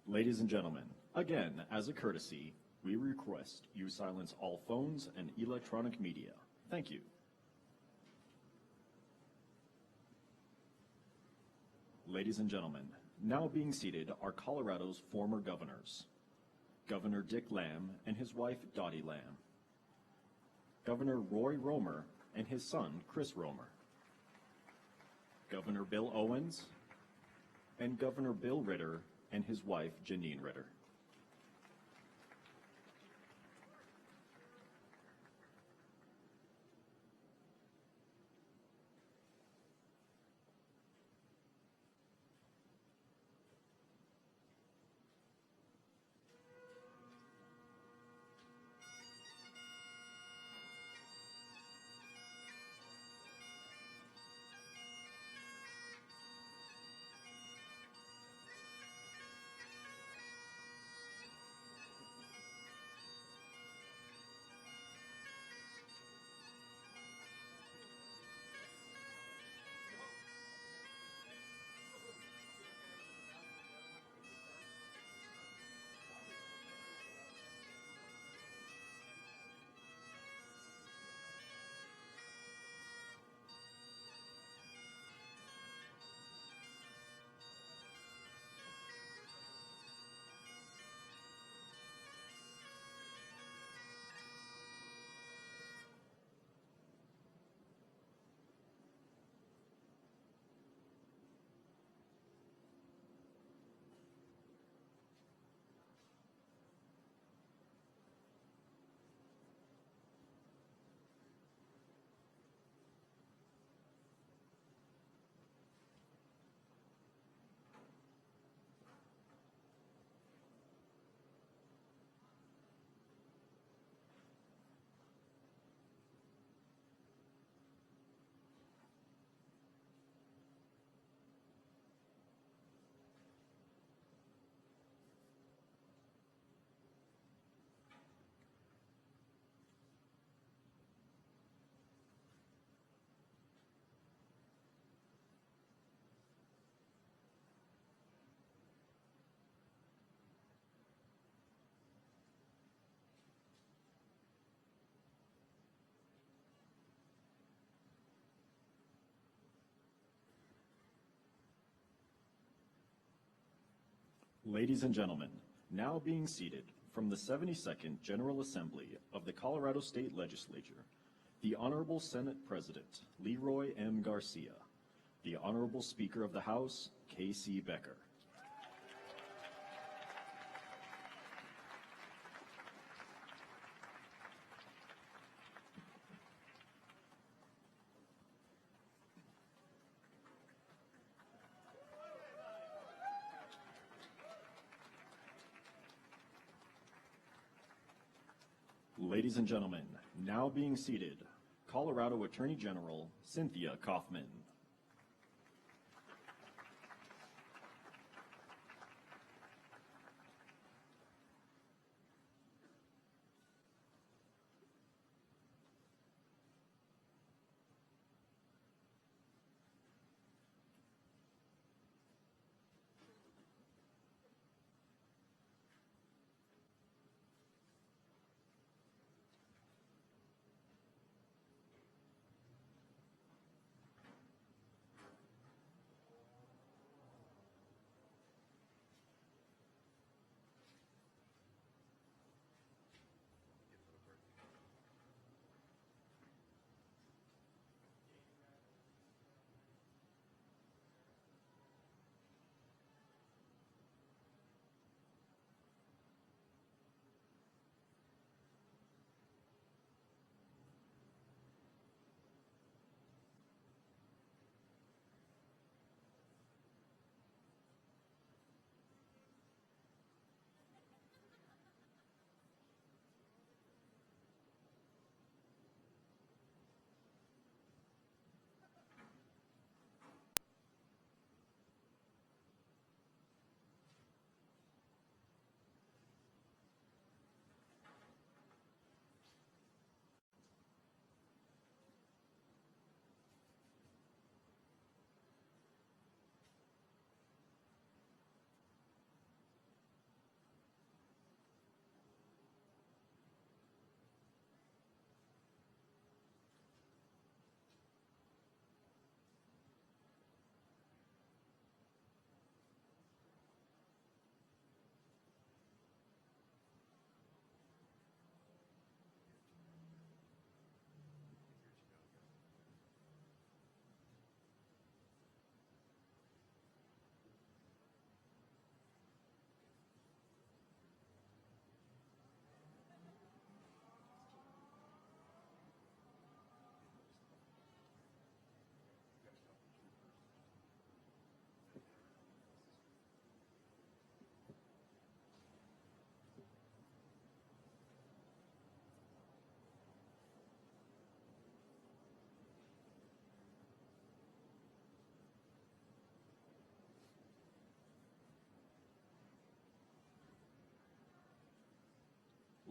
Ladies and gentlemen, again, as a courtesy, we request you silence all phones and electronic media. Thank you. Ladies and gentlemen, now being seated are Colorado's former governors. Governor Dick Lamb and his wife Dottie Lamb. Governor Roy Romer and his son Chris Romer. Governor Bill Owens and Governor Bill Ritter and his wife Janine Ritter. Ladies and gentlemen, now being seated from the 72nd General Assembly of the Colorado State Legislature, the Honorable Senate President Leroy M. Garcia, the Honorable Speaker of the House, K.C. Becker. Ladies and gentlemen, now being seated, Colorado Attorney General Cynthia Kaufman.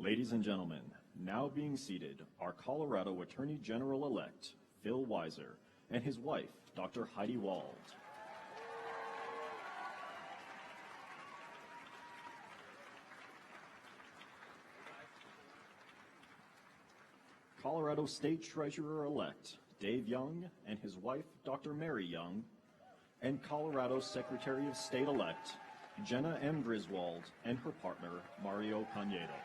Ladies and gentlemen, now being seated are Colorado Attorney General-elect Phil Weiser and his wife, Dr. Heidi Wald. Colorado State Treasurer-elect Dave Young and his wife, Dr. Mary Young, and Colorado Secretary of State-elect Jenna M. Griswold and her partner, Mario Canedo.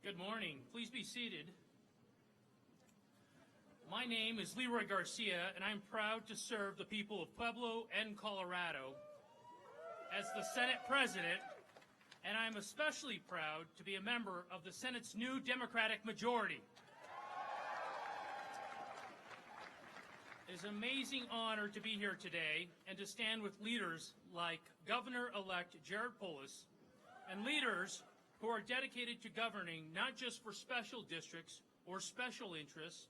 Good morning. Please be seated. My name is Leroy Garcia, and I'm proud to serve the people of Pueblo and Colorado as the Senate President, and I'm especially proud to be a member of the Senate's new Democratic majority. It is an amazing honor to be here today and to stand with leaders like Governor-elect Jared Polis and leaders who are dedicated to governing not just for special districts or special interests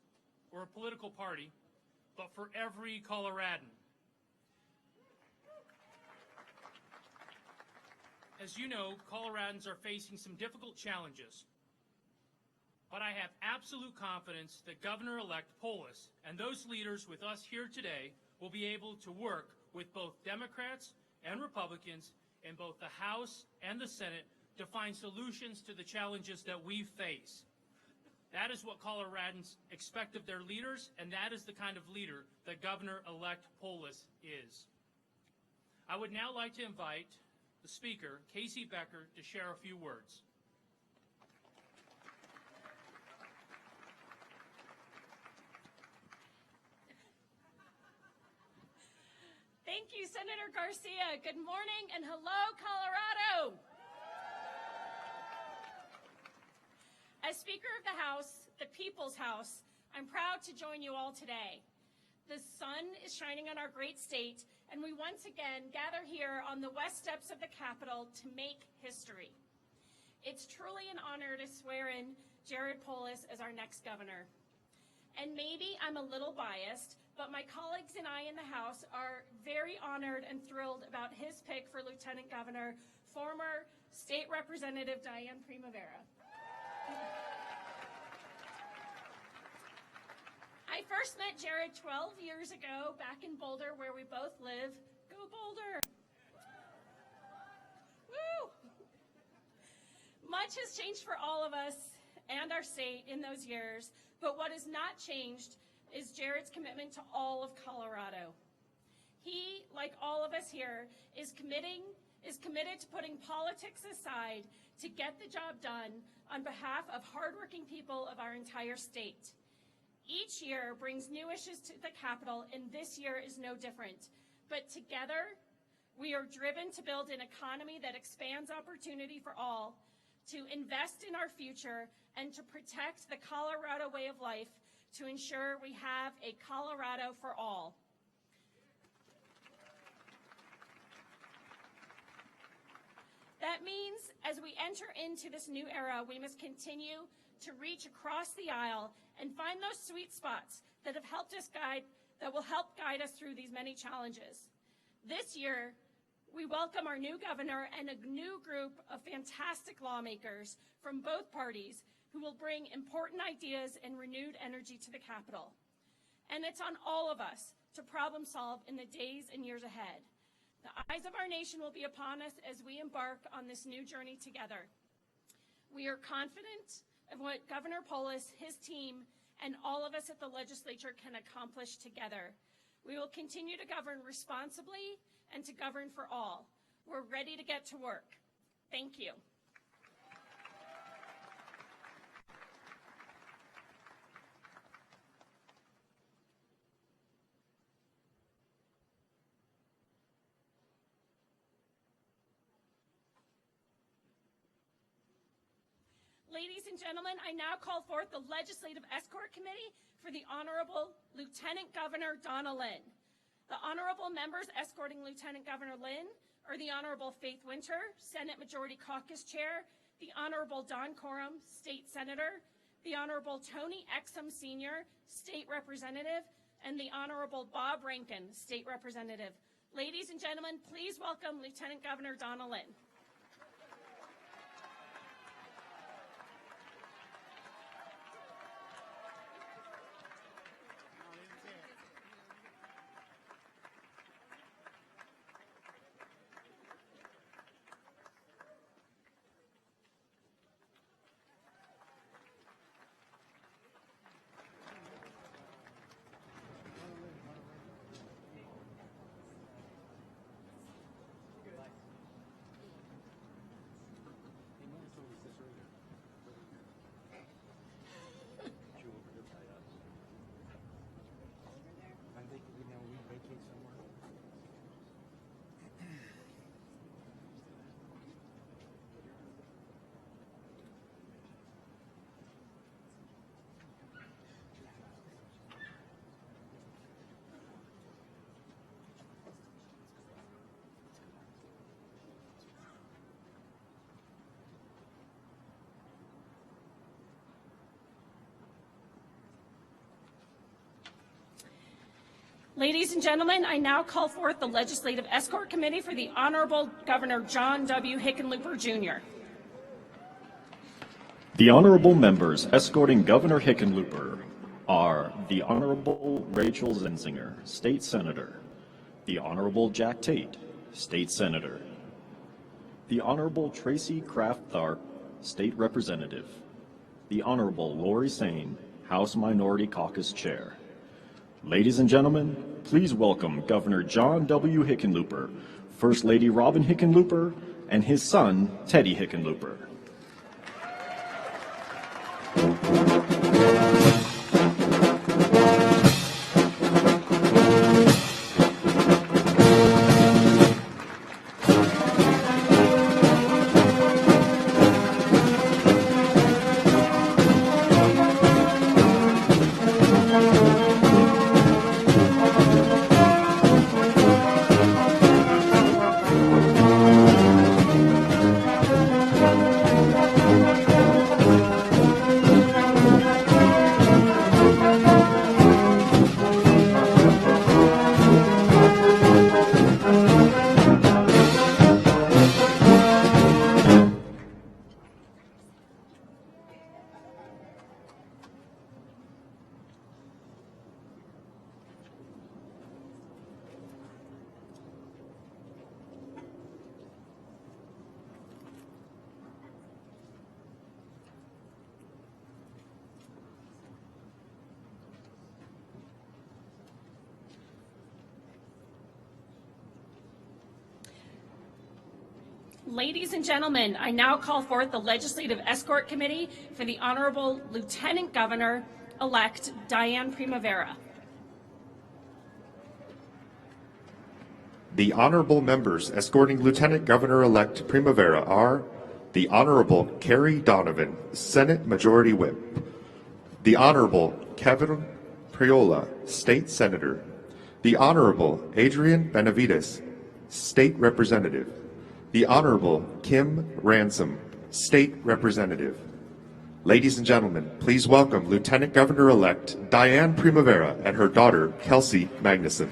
or a political party, but for every Coloradan. As you know, Coloradans are facing some difficult challenges, but I have absolute confidence that Governor-elect Polis and those leaders with us here today will be able to work with both Democrats and Republicans in both the House and the Senate to find solutions to the challenges that we face. That is what Coloradans expect of their leaders, and that is the kind of leader that Governor-elect Polis is. I would now like to invite the Speaker, Casey Becker, to share a few words. Thank you, Senator Garcia. Good morning and hello, Colorado. As Speaker of the House, the People's House, I'm proud to join you all today. The sun is shining on our great state, and we once again gather here on the west steps of the Capitol to make history. It's truly an honor to swear in Jared Polis as our next governor. And maybe I'm a little biased, but my colleagues and I in the House are very honored and thrilled about his pick for Lieutenant Governor, former State Representative Diane Primavera. I first met Jared 12 years ago back in Boulder, where we both live. Go Boulder! Woo! Much has changed for all of us and our state in those years, but what has not changed is Jared's commitment to all of Colorado. He, like all of us here, is committed to putting politics aside to get the job done on behalf of hardworking people of our entire state. Each year brings new issues to the Capitol, and this year is no different. But together, we are driven to build an economy that expands opportunity for all, to invest in our future, and to protect the Colorado way of life, to ensure we have a Colorado for all. That means as we enter into this new era, we must continue to reach across the aisle and find those sweet spots that will help guide us through these many challenges. This year, we welcome our new governor and a new group of fantastic lawmakers from both parties who will bring important ideas and renewed energy to the Capitol. And it's on all of us to problem solve in the days and years ahead. The eyes of our nation will be upon us as we embark on this new journey together. We are confident of what Governor Polis, his team, and all of us at the legislature can accomplish together. We will continue to govern responsibly and to govern for all. We're ready to get to work. Thank you. Ladies and gentlemen, I now call forth the Legislative Escort Committee for the Honorable Lieutenant Governor Donna Lynn. The honorable members escorting Lieutenant Governor Lynn are the Honorable Faith Winter, Senate Majority Caucus Chair, the Honorable Don Coram, State Senator, the Honorable Tony Exum Sr., State Representative, and the Honorable Bob Rankin, State Representative. Ladies and gentlemen, please welcome Lieutenant Governor Donna Lynn. Ladies and gentlemen, I now call forth the Legislative Escort Committee for the Honorable Governor John W. Hickenlooper, Jr. The honorable members escorting Governor Hickenlooper are the Honorable Rachel Zenzinger, State Senator, the Honorable Jack Tate, State Senator, the Honorable Tracy Kraft Tharp, State Representative, the Honorable Lori Sane, House Minority Caucus Chair. Ladies and gentlemen, please welcome Governor John W. Hickenlooper First Lady Robin Hickenlooper, and his son, Teddy Hickenlooper. Ladies and gentlemen, I now call forth the Legislative Escort Committee for the Honorable Lieutenant Governor-elect Diane Primavera. The honorable members escorting Lieutenant Governor-elect Primavera are the Honorable Carrie Donovan, Senate Majority Whip, the Honorable Kevin Priola, State Senator, the Honorable Adrian Benavides, State Representative, the Honorable Kim Ransom, State Representative. Ladies and gentlemen, please welcome Lieutenant Governor-elect Diane Primavera and her daughter, Kelsey Magnuson.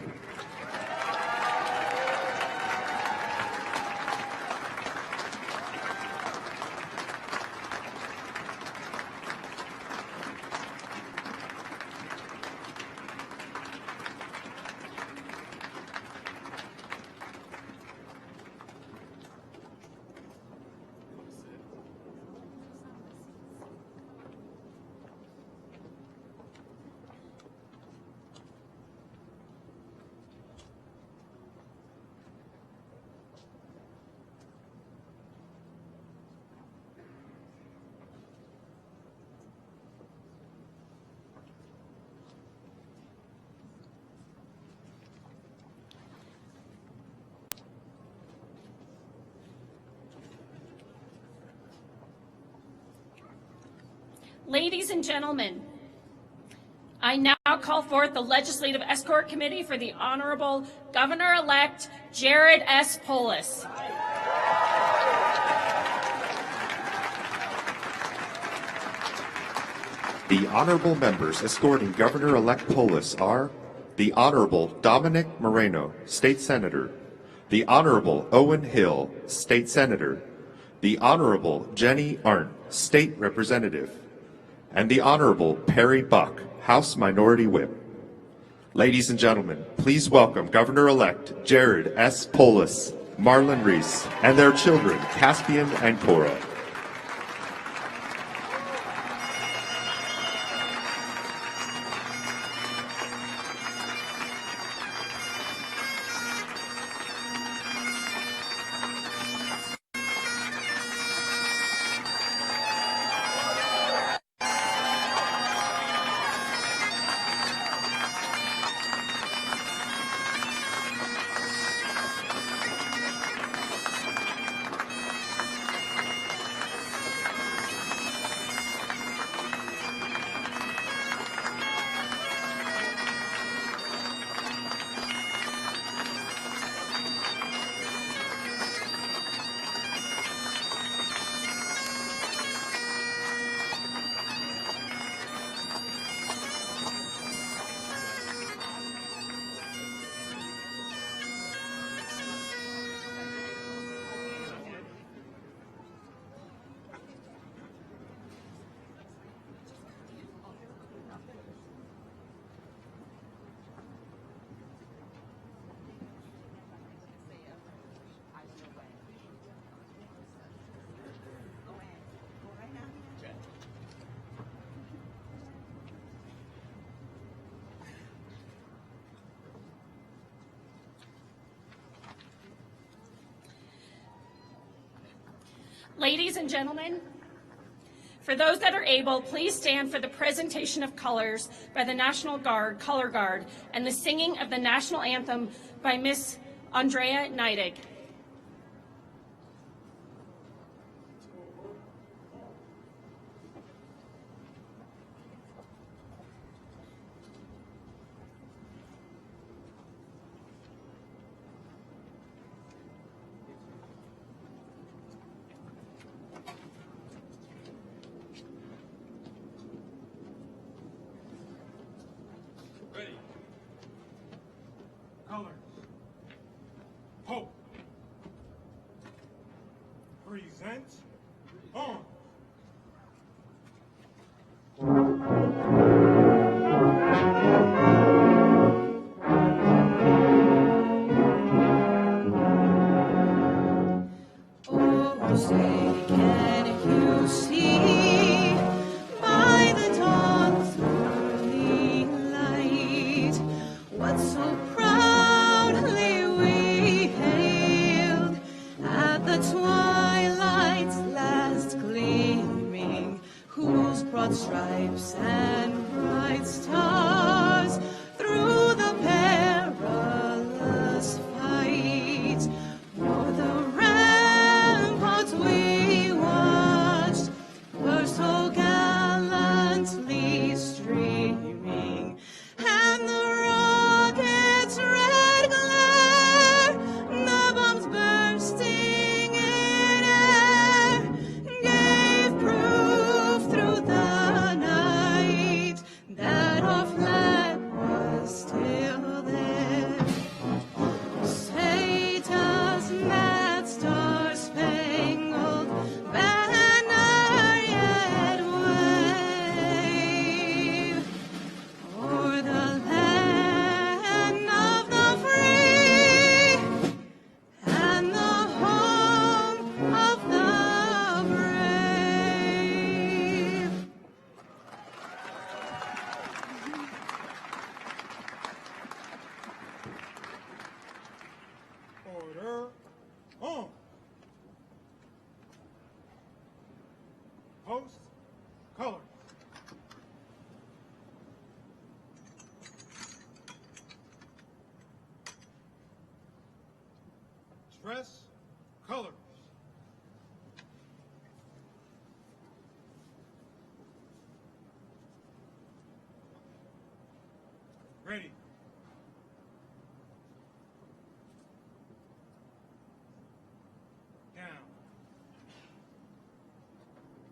Ladies and gentlemen, I now call forth the Legislative Escort Committee for the Honorable Governor-elect Jared S. Polis. The honorable members escorting Governor-elect Polis are the Honorable Dominic Moreno, State Senator, the Honorable Owen Hill, State Senator, the Honorable Jenny Arndt, State Representative, and the Honorable Perry Buck, House Minority Whip. Ladies and gentlemen, please welcome Governor-elect Jared S. Polis, Marlon Reese, and their children, Caspian and Cora. Ladies and gentlemen, for those that are able, please stand for the presentation of colors by the National Guard, Color Guard, and the singing of the National Anthem by Miss Andrea Neidig. Ready. Colors. Hope. Present. On. Oh, say, can you see by the dawn's early light what so proudly we hailed at the twilight's last gleaming, whose broad stripes and bright stars through the perilous fight o'er the ramparts we watched were so gallantly streaming, and the rocket's red glare, the bombs bursting in air, gave proof through the night that our flag was still there. Say, does that star-spangled banner yet wave o'er the land of the free and the home of the brave? Order. On. Post. Colors. Dress. Colors. Ready. Down.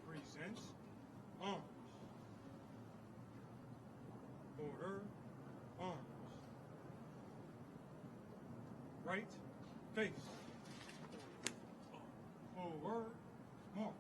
Present. Arms. Order. Arms. Right. Face. Forward. March.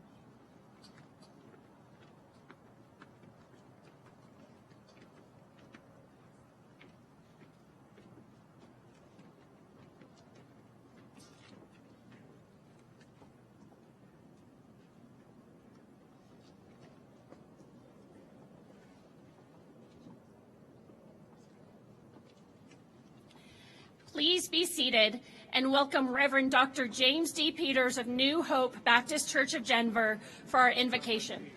Please be seated and welcome Reverend Dr. James D. Peters of New Hope Baptist Church of Denver for our invocation.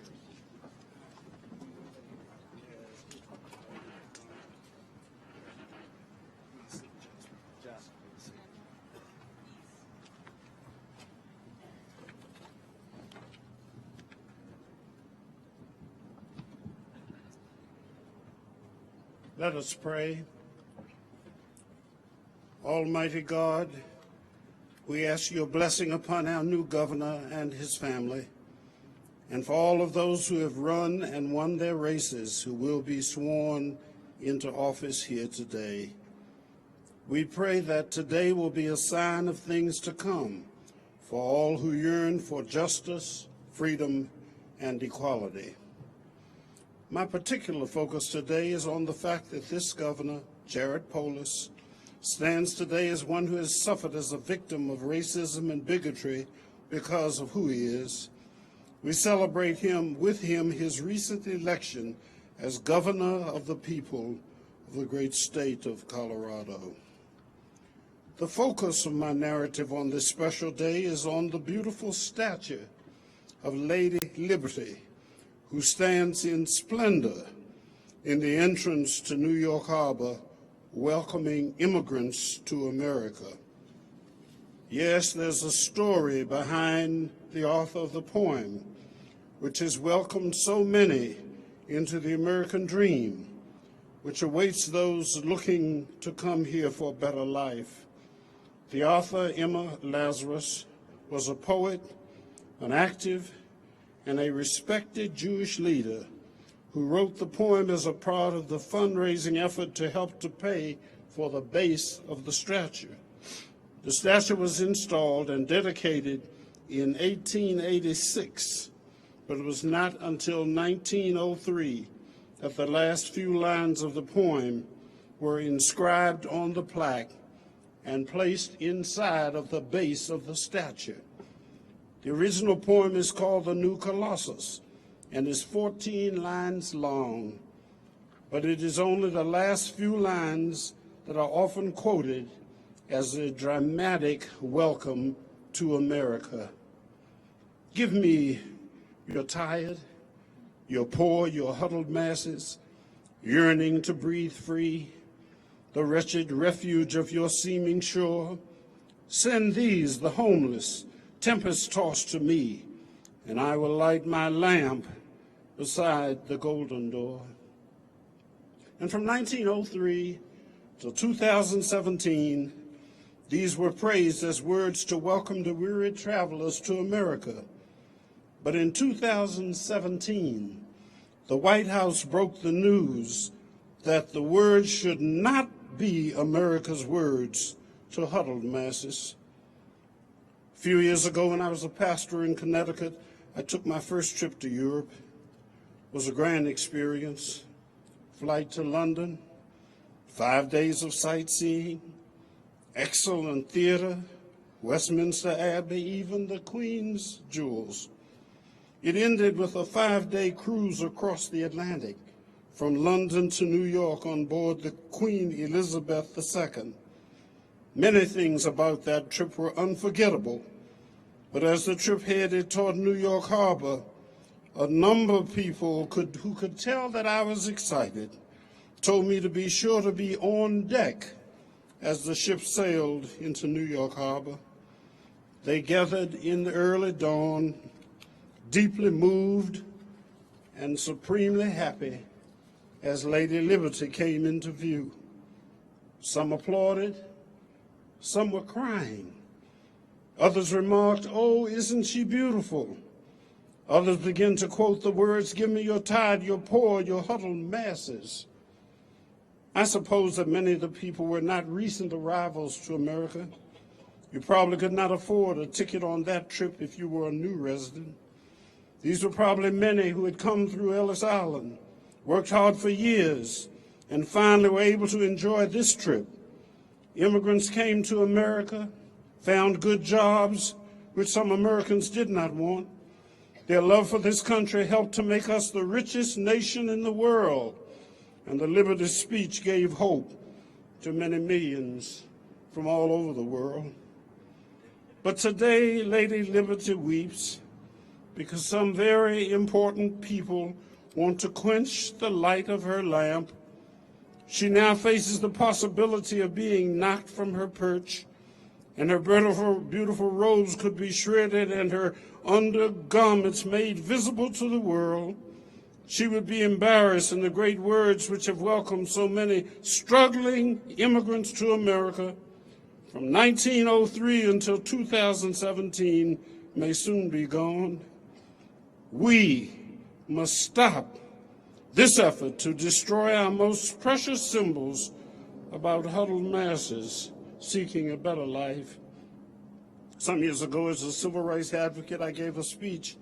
Let us pray. Almighty God, we ask your blessing upon our new governor and his family, and for all of those who have run and won their races who will be sworn into office here today. We pray that today will be a sign of things to come for all who yearn for justice, freedom, and equality. My particular focus today is on the fact that this governor, Jared Polis, stands today as one who has suffered as a victim of racism and bigotry because of who he is. We celebrate with him his recent election as governor of the people of the great state of Colorado. The focus of my narrative on this special day is on the beautiful statue of Lady Liberty, who stands in splendor in the entrance to New York Harbor, welcoming immigrants to America. Yes, there's a story behind the author of the poem, which has welcomed so many into the American dream, which awaits those looking to come here for a better life. The author, Emma Lazarus, was a poet, an active, and a respected Jewish leader who wrote the poem as a part of the fundraising effort to help to pay for the base of the statue. The statue was installed and dedicated in 1886, but it was not until 1903 that the last few lines of the poem were inscribed on the plaque and placed inside of the base of the statue. The original poem is called The New Colossus and is 14 lines long, but it is only the last few lines that are often quoted as a dramatic welcome to America. Give me your tired, your poor, your huddled masses, yearning to breathe free, the wretched refuge of your seeming shore. Send these, the homeless, tempest-tossed to me, and I will light my lamp beside the golden door. And from 1903 to 2017, these were praised as words to welcome the wearied travelers to America. But in 2017, the White House broke the news that the words should not be America's words to huddled masses. A few years ago, when I was a pastor in Connecticut, I took my first trip to Europe. It was a grand experience. Flight to London, 5 days of sightseeing, excellent theater, Westminster Abbey, even the Queen's jewels. It ended with a 5-day cruise across the Atlantic from London to New York on board the Queen Elizabeth II. Many things about that trip were unforgettable, but as the trip headed toward New York Harbor, a number of people who could tell that I was excited told me to be sure to be on deck as the ship sailed into New York Harbor. They gathered in the early dawn, deeply moved and supremely happy as Lady Liberty came into view. Some applauded, some were crying. Others remarked, "Oh, isn't she beautiful?" Others began to quote the words, "Give me your tired, your poor, your huddled masses." I suppose that many of the people were not recent arrivals to America. You probably could not afford a ticket on that trip if you were a new resident. These were probably many who had come through Ellis Island, worked hard for years, and finally were able to enjoy this trip. Immigrants came to America, found good jobs, which some Americans did not want. Their love for this country helped to make us the richest nation in the world, and the Liberty speech gave hope to many millions from all over the world. But today, Lady Liberty weeps because some very important people want to quench the light of her lamp. She now faces the possibility of being knocked from her perch, and her beautiful robes could be shredded and her undergarments made visible to the world. She would be embarrassed in the great words which have welcomed so many struggling immigrants to America from 1903 until 2017 may soon be gone. We must stop this effort to destroy our most precious symbols about huddled masses seeking a better life. Some years ago, as a civil rights advocate, I gave a speech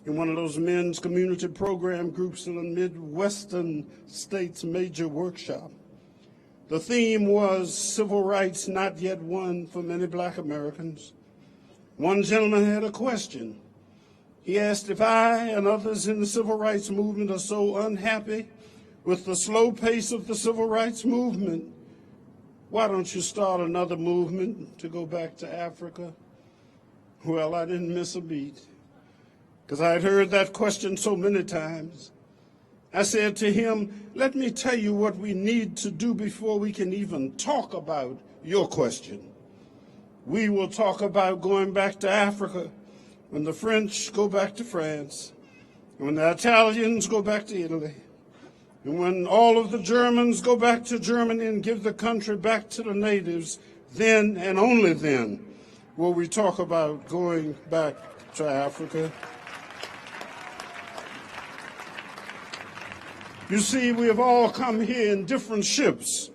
in one of those men's community program groups in a Midwestern state's major workshop. The theme was civil rights not yet won for many black Americans. One gentleman had a question. He asked, if I and others in the civil rights movement are so unhappy with the slow pace of the civil rights movement, why don't you start another movement to go back to Africa? Well, I didn't miss a beat. because I had heard that question so many times. I said to him, let me tell you what we need to do before we can even talk about your question. We will talk about going back to Africa when the French go back to France, when the Italians go back to Italy, and when all of the Germans go back to Germany and give the country back to the natives, then and only then will we talk about going back to Africa. You see, we have all come here in different ships,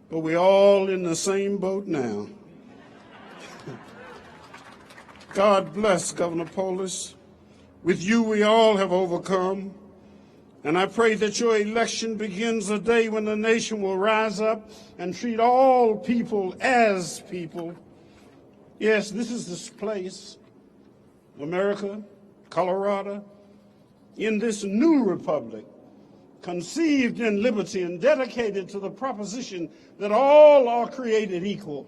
but we're all in the same boat now. God bless Governor Polis. With you, we all have overcome. And I pray that your election begins a day when the nation will rise up and treat all people as people. Yes, this is this place, America, Colorado, in this new republic, conceived in liberty and dedicated to the proposition that all are created equal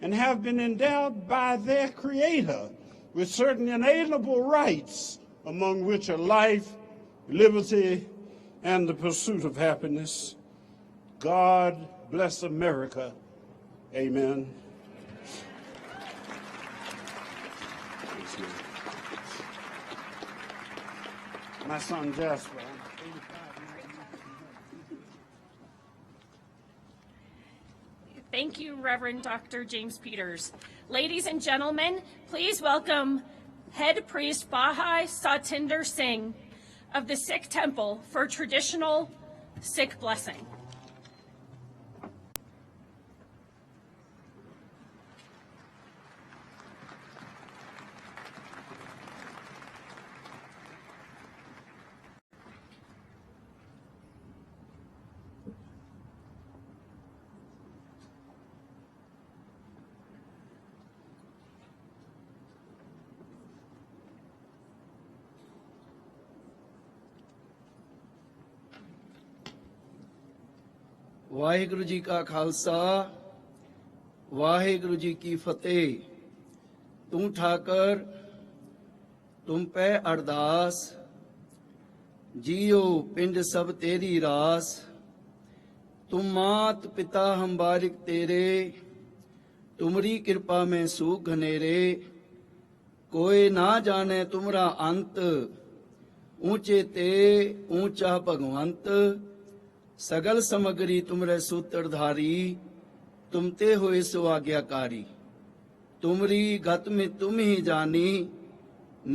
and have been endowed by their Creator with certain inalienable rights, among which are life, liberty, and the pursuit of happiness. God bless America. Amen. My son Jasper. Thank you, Reverend Dr. James Peters. Ladies and gentlemen, please welcome Head Priest Bahai Satinder Singh of the Sikh Temple for traditional Sikh blessing. Waheguru ji ਕਾ ਖਾਲਸਾ ਵਾਹਿਗੁਰੂ ਜੀ ਕੀ ਫਤਿਹ। ਤੂੰ ਠਾਕਰ ਤੁਮ ਪੈ ਅਰਦਾਸ JIO ਪਿੰਡ ਸਭ ਤੇਰੀ ਰਾਸ तुम मात पिता हम बारिक तेरे तुमरी कृपा में सूख घनेरे कोई ना जाने तुमरा अंत ऊंचे ते ऊंचा भगवंत सगल समगरी तुमरे सूत्रधारी तुमते हुए सो आज्ञाकारी तुमरी गत में तुम ही जानी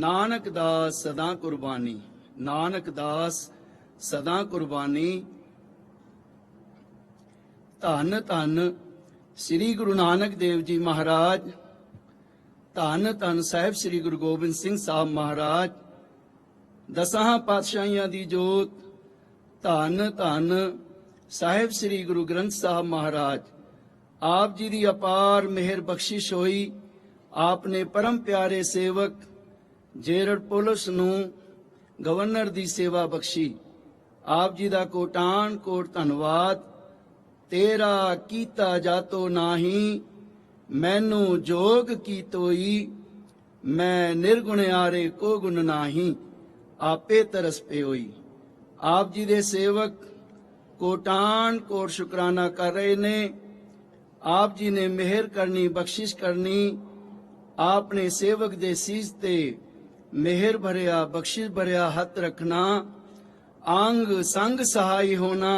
नानक दास सदा कुर्बानी नानक दास सदा कुर्बानी। ਧੰਨ ਧੰਨ ਸ੍ਰੀ ਗੁਰੂ ਨਾਨਕ ਦੇਵ ਜੀ ਮਹਾਰਾਜ ਧੰਨ ਧੰਨ ਸਾਹਿਬ ਸ੍ਰੀ ਗੁਰੂ ਗੋਬਿੰਦ ਸਿੰਘ ਸਾਹਿਬ ਮਹਾਰਾਜ ਦਸਾਂ ਪਾਤਸ਼ਾਹੀਆਂ ਦੀ ਜੋਤ ਧੰਨ ਧੰਨ ਸਾਹਿਬ ਸ੍ਰੀ ਗੁਰੂ ਗ੍ਰੰਥ ਸਾਹਿਬ ਮਹਾਰਾਜ ਆਪ ਜੀ ਦੀ ਅਪਾਰ ਮਿਹਰ ਬਖਸ਼ਿਸ਼ ਹੋਈ ਆਪਨੇ ਪਰਮ ਪਿਆਰੇ ਸੇਵਕ ਜੇਰਡ ਪੋਲਿਸ ਨੂੰ ਗਵਰਨਰ ਦੀ ਸੇਵਾ ਬਖਸ਼ੀ ਆਪ ਜੀ ਦਾ ਕੋਟਾਨ ਕੋਟ ਧੰਨਵਾਦ। तेरा कीता जातो नाही मैनू जोग की तोई मैं निर्गुण आरे को गुण नाही आपे तरस पे होई। आप जी दे सेवक कोटान कोट शुकराना कर रहे ने आप जी ने मेहर करनी बख्शिश करनी आपने सेवक दे सीस ते मेहर भरिया बख्शिश भरिया हथ रखना अंग संग सहाय होना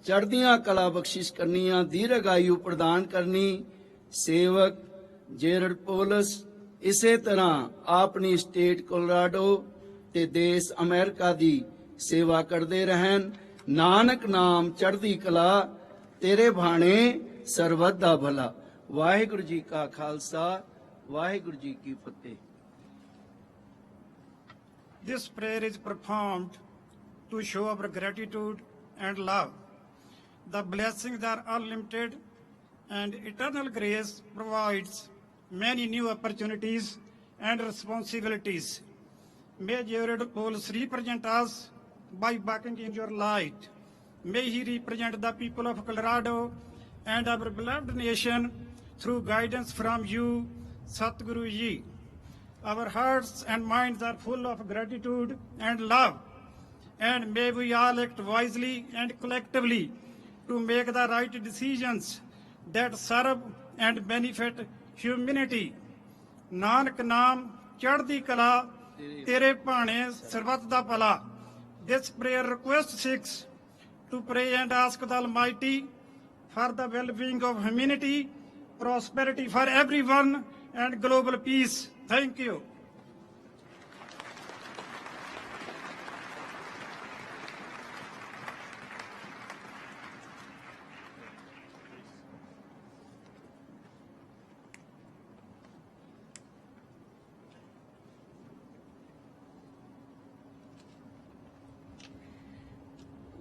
चढ़दियां कला बख्शिश करनियां दीर्घ आयु प्रदान करनी सेवक जेरड पोलिस इसे तरह अपनी स्टेट कोलोराडो ते देश अमेरिका दी सेवा करते रहन। नानक नाम चढ़दी कला तेरे भाणे सरबत दा भला। वाहिगुरु जी का खालसा वाहिगुरु जी की फतेह। This prayer is performed to show our gratitude and love. The blessings are unlimited and eternal grace provides many new opportunities and responsibilities. May Jared Polis represent us by walking in your light. May he represent the people of Colorado and our beloved nation through guidance from you, Satguru Ji. Our hearts and minds are full of gratitude and love. And may we all act wisely and collectively to make the right decisions that serve and benefit humanity. Nanak Naam Chaddi Kala Tere Pane Sarvat Da Pala. This prayer request seeks to pray and ask the Almighty for the well-being of humanity, prosperity for everyone, and global peace. Thank you.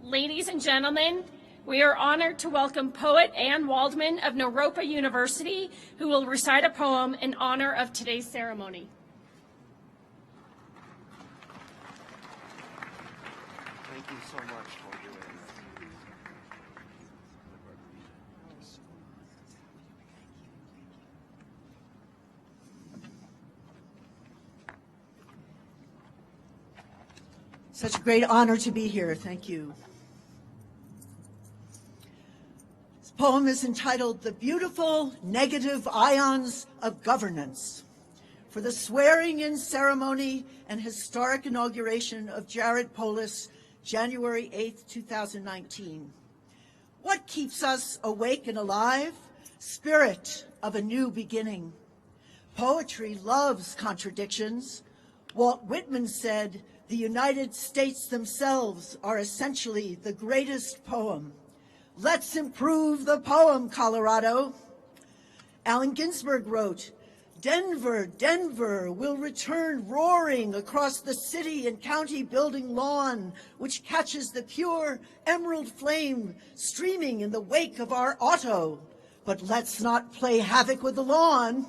Ladies and gentlemen, we are honored to welcome poet Anne Waldman of Naropa University, who will recite a poem in honor of today's ceremony. Thank you so much for doing that. Such a great honor to be here. Thank you. This poem is entitled The Beautiful Negative Ions of Governance, for the swearing-in ceremony and historic inauguration of Jared Polis, January 8th, 2019. What keeps us awake and alive? Spirit of a new beginning. Poetry loves contradictions. Walt Whitman said, "The United States themselves are essentially the greatest poem." Let's improve the poem, Colorado. Allen Ginsberg wrote, "Denver, Denver will return roaring across the city and county building lawn, which catches the pure emerald flame streaming in the wake of our auto. But let's not play havoc with the lawn."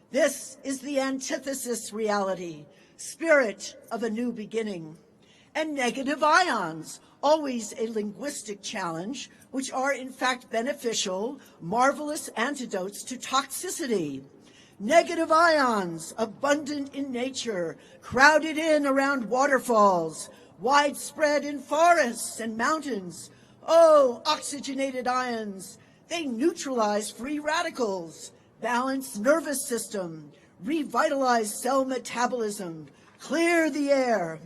This is the antithesis reality, spirit of a new beginning. And negative ions, always a linguistic challenge, which are in fact beneficial, marvelous antidotes to toxicity. Negative ions, abundant in nature, crowded in around waterfalls, widespread in forests and mountains. Oh, oxygenated ions, they neutralize free radicals, balance nervous system, revitalize cell metabolism, clear the air.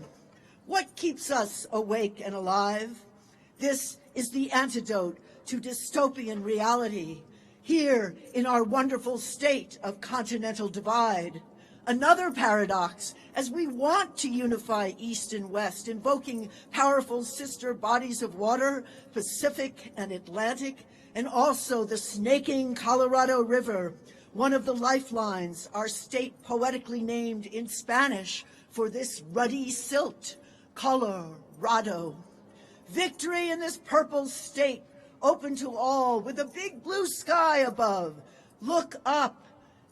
What keeps us awake and alive? This is the antidote to dystopian reality, here in our wonderful state of continental divide. Another paradox, as we want to unify East and West, invoking powerful sister bodies of water, Pacific and Atlantic, and also the snaking Colorado River, one of the lifelines our state poetically named in Spanish for this ruddy silt, Colorado. Victory in this purple state, open to all with a big blue sky above. Look up.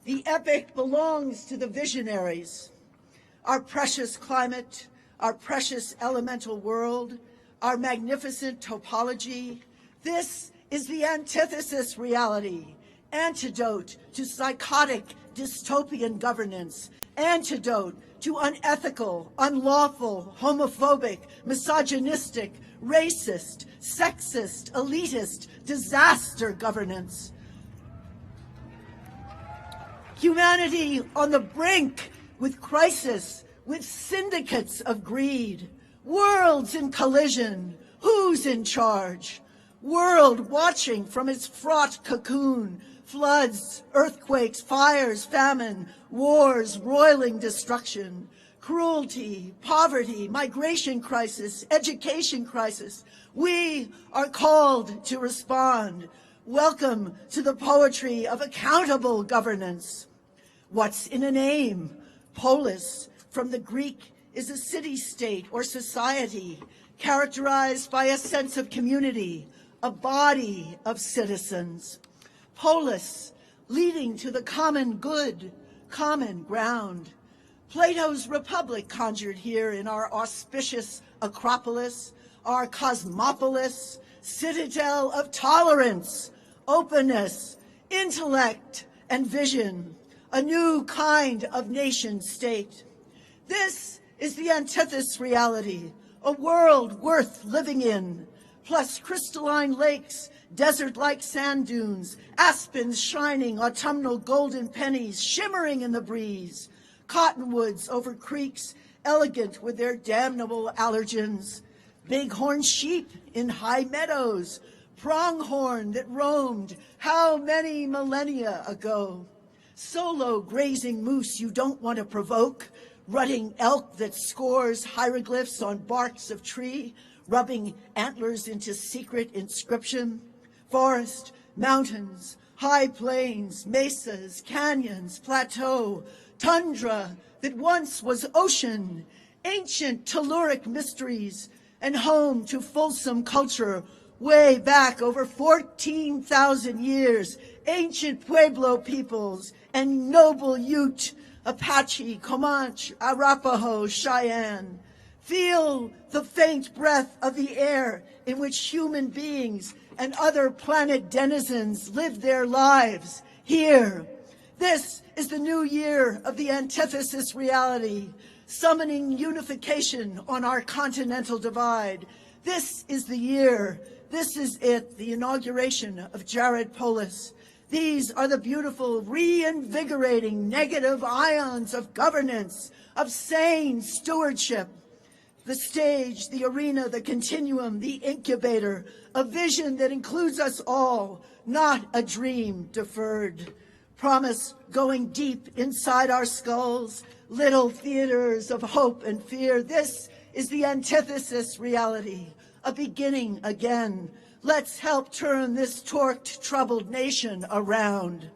The epic belongs to the visionaries. Our precious climate, our precious elemental world, our magnificent topology. This is the antithesis reality, antidote to psychotic dystopian governance, antidote to unethical, unlawful, homophobic, misogynistic, racist, sexist, elitist, disaster governance. Humanity on the brink with crisis, with syndicates of greed, worlds in collision, who's in charge? World watching from its fraught cocoon, floods, earthquakes, fires, famine, wars, roiling destruction, cruelty, poverty, migration crisis, education crisis. We are called to respond. Welcome to the poetry of accountable governance. What's in a name? Polis, from the Greek, is a city-state or society characterized by a sense of community, a body of citizens. Polis, leading to the common good, common ground. Plato's republic conjured here in our auspicious Acropolis, our cosmopolis, citadel of tolerance, openness, intellect, and vision. a new kind of nation state. This is the antithesis reality, a world worth living in, plus crystalline lakes, desert-like sand dunes, aspens shining, autumnal golden pennies shimmering in the breeze, cottonwoods over creeks, elegant with their damnable allergens, bighorn sheep in high meadows, pronghorn that roamed how many millennia ago, solo grazing moose you don't want to provoke, rutting elk that scores hieroglyphs on barks of tree, rubbing antlers into secret inscription, forest, mountains, high plains, mesas, canyons, plateau, tundra that once was ocean, ancient telluric mysteries, and home to fulsome culture way back over 14,000 years, ancient Pueblo peoples and noble Ute, Apache, Comanche, Arapaho, Cheyenne. Feel the faint breath of the air in which human beings and other planet denizens live their lives here. This is the new year of the antithesis reality, summoning unification on our continental divide. This is the year, this is it, the inauguration of Jared Polis. These are the beautiful, reinvigorating negative ions of governance, of sane stewardship. The stage, the arena, the continuum, the incubator, a vision that includes us all, not a dream deferred. Promise going deep inside our skulls, little theaters of hope and fear. This is the antithesis reality, a beginning again. Let's help turn this torqued, troubled nation around.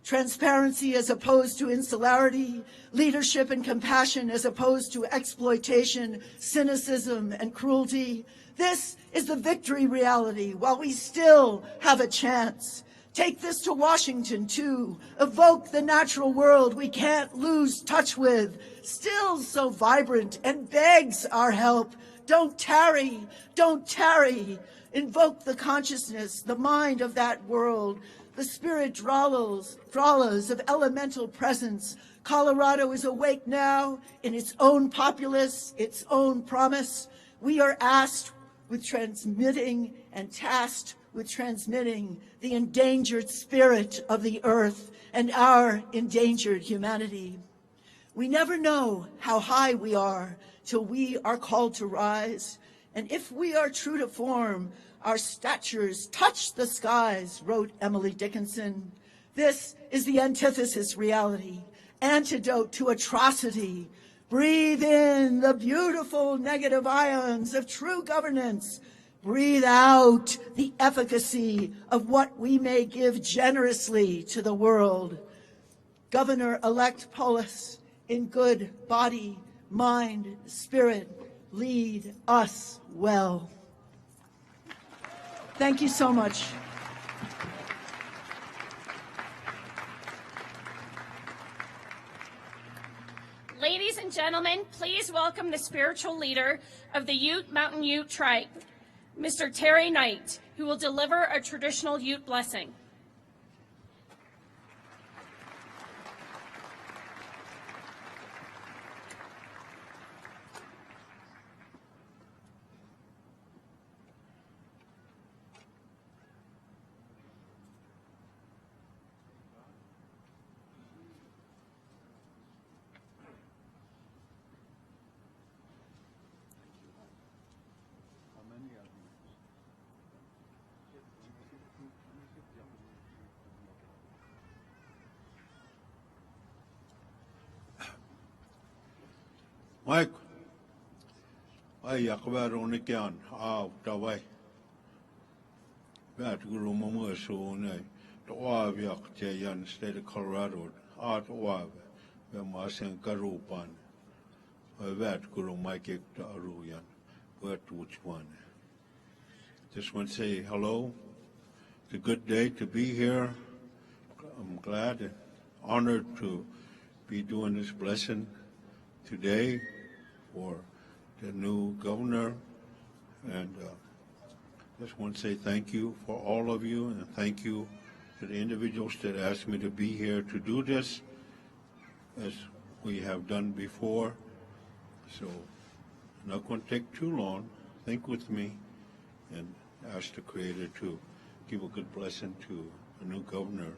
Transparency as opposed to insularity, leadership and compassion as opposed to exploitation, cynicism and cruelty. This is the victory reality while we still have a chance. Take this to Washington too. Evoke the natural world we can't lose touch with, still so vibrant and begs our help. Don't tarry, don't tarry. Invoke the consciousness, the mind of that world, the spirit dralas of elemental presence. Colorado is awake now in its own populace, its own promise. We are asked with transmitting and tasked with transmitting the endangered spirit of the earth and our endangered humanity. We never know how high we are till we are called to rise. And if we are true to form, our statures touch the skies, wrote Emily Dickinson. This is the antithesis reality, antidote to atrocity. Breathe in the beautiful negative ions of true governance. Breathe out the efficacy of what we may give generously to the world. Governor-elect Polis, in good body, mind, spirit, lead us well. Thank you so much. Ladies and gentlemen, please welcome the spiritual leader of the Ute Mountain Ute tribe, Mr. Terry Knight, who will deliver a traditional Ute blessing. Mike, ay akbar onikyan, tawai. That guru mamusu ne, Toav yak jayan state of Colorado, Toav, Vemasan Garupan, that guru Mike Aruyan, but which one? Just want to say hello. It's a good day to be here. I'm glad and honored to be doing this blessing today for the new governor, and just want to say thank you for all of you, and thank you to the individuals that asked me to be here to do this, as we have done before. So I'm not going to take too long. Think with me and ask the Creator to give a good blessing to the new governor,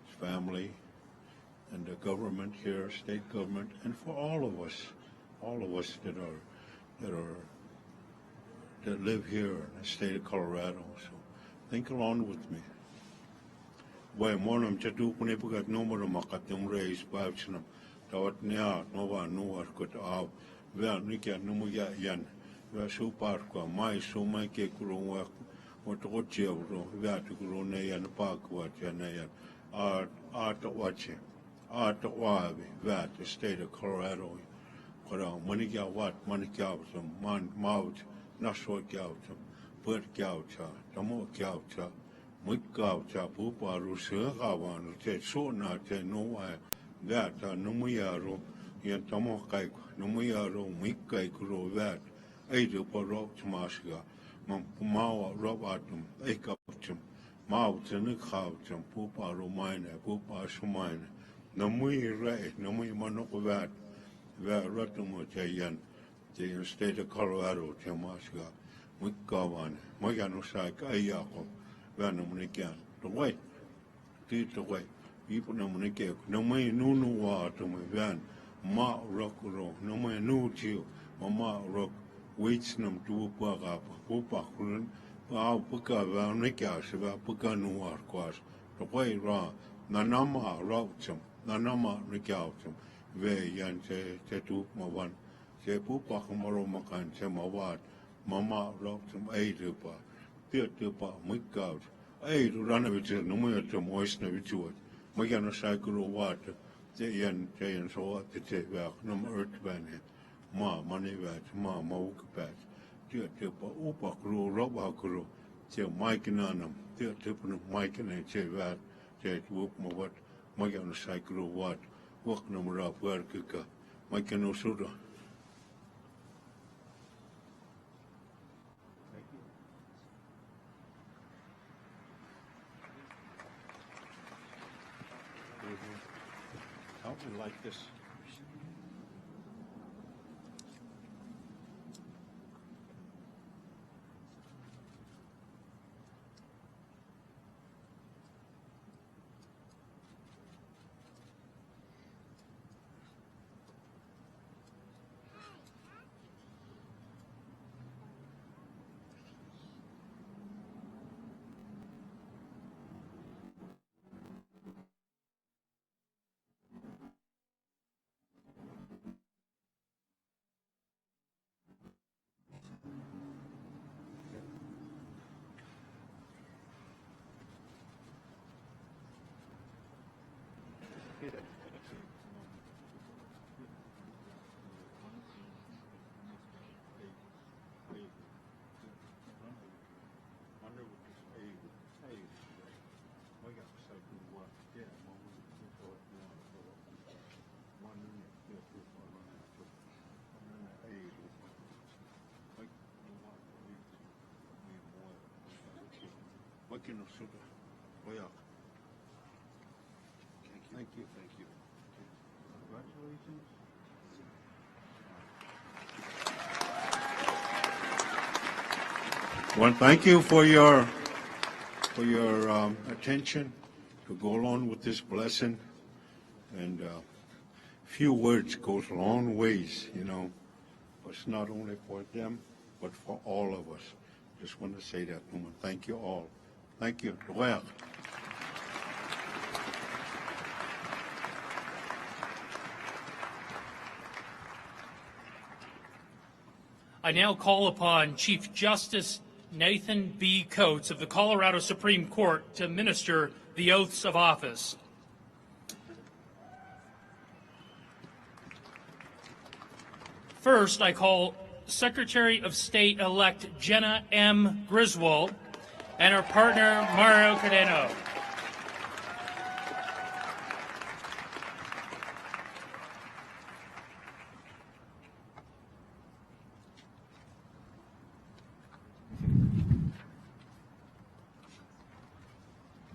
his family, and the government here, state government, and for all of us that live here in the state of Colorado. So think along with me. Wai monam chatu kune pukat numero makatum reis bavchinam tawat nia nova nuar kut av vea nikia numuya yan vea supar kwa mai sumai ke kurungwa otochia ro vea tukuro ne yan pakwa jana yan art watching art wabi vea the state of Colorado kora manikia wat manikia man maut nasho kyautam put kyauta tamo kyauta Mikau chapu paru sekawan te so na te no ai that numuyaro yan tamo kai numuyaro mikai kuro that ai de poro chmasga mam mawa robatum ekapchum mau tene khauchum pu paru mine pu pa shumine numui rai numui manoko that ratumo chayan the state of Colorado chmasga mikawan magano sai kai yako Vanamunikan, the way, teach the way, people no monike, no may no water, my van, ma rock row, no may no chill, ma rock, waits them to Pagapa, Pupakulan, Pau Puka Vanika, Shiva Puka Noir quas, the way raw, Nanama routum, Nanama recoutum, Ve yan tetu, my one, say Pupakamaro Makan, Semawat, Mama routum, Adupa. Tipa, Mikaut, A to run of it, no more to moisten of it. Magana cycle of water, the yan, so what the take back, no earth ban it. Ma, money vat, ma, moke pat, dear tipa, upa crew, roba crew, till Mike and Anum, dear tipping of Mike and a che vat, jet whoop my what, Magana cycle of what, walk number up, where kika, Mike and Osuda. Something like this. Thank you. Thank you. Congratulations. Well, thank you for your attention to go along with this blessing, and few words goes a long ways, you know. It's not only for them, but for all of us. Just want to say that, woman. Thank you all. Thank you. Well. I now call upon Chief Justice Nathan B. Coates of the Colorado Supreme Court to administer the oaths of office. First, I call Secretary of State-elect Jenna M. Griswold and her partner Mario Cadeno.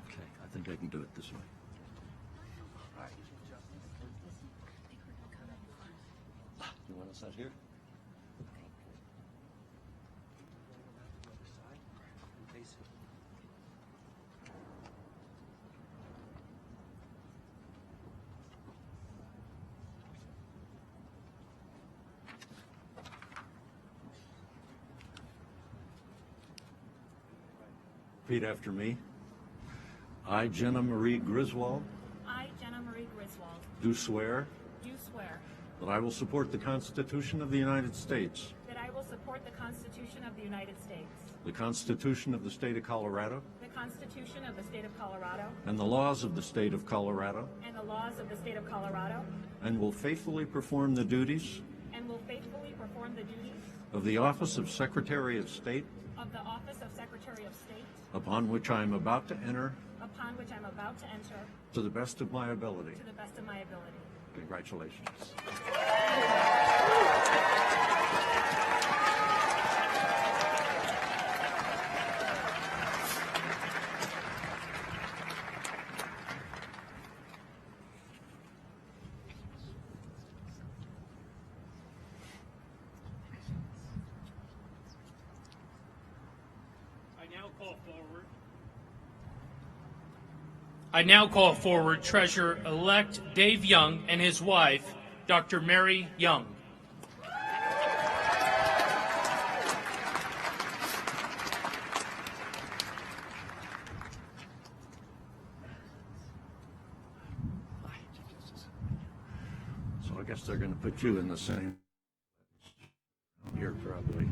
Okay, I think they can do it this way. You want us out here? Repeat after me. I, Jenna Marie Griswold, I, Jenna Marie Griswold, do swear do swear that I will support the Constitution of the United States, that I will support the Constitution of the United States, the Constitution of the State of Colorado, the Constitution of the State of Colorado, and the laws of the State of Colorado, and the laws of the State of Colorado, and will faithfully perform the duties and will faithfully perform the duties of the Office of Secretary of State, of the Office of Secretary of State, upon which I am about to enter, upon which I'm about to enter, to the best of my ability. to the best of my ability. Congratulations. I now call forward Treasurer-elect Dave Young and his wife, Dr. Mary Young. So I guess they're going to put you in the same here probably.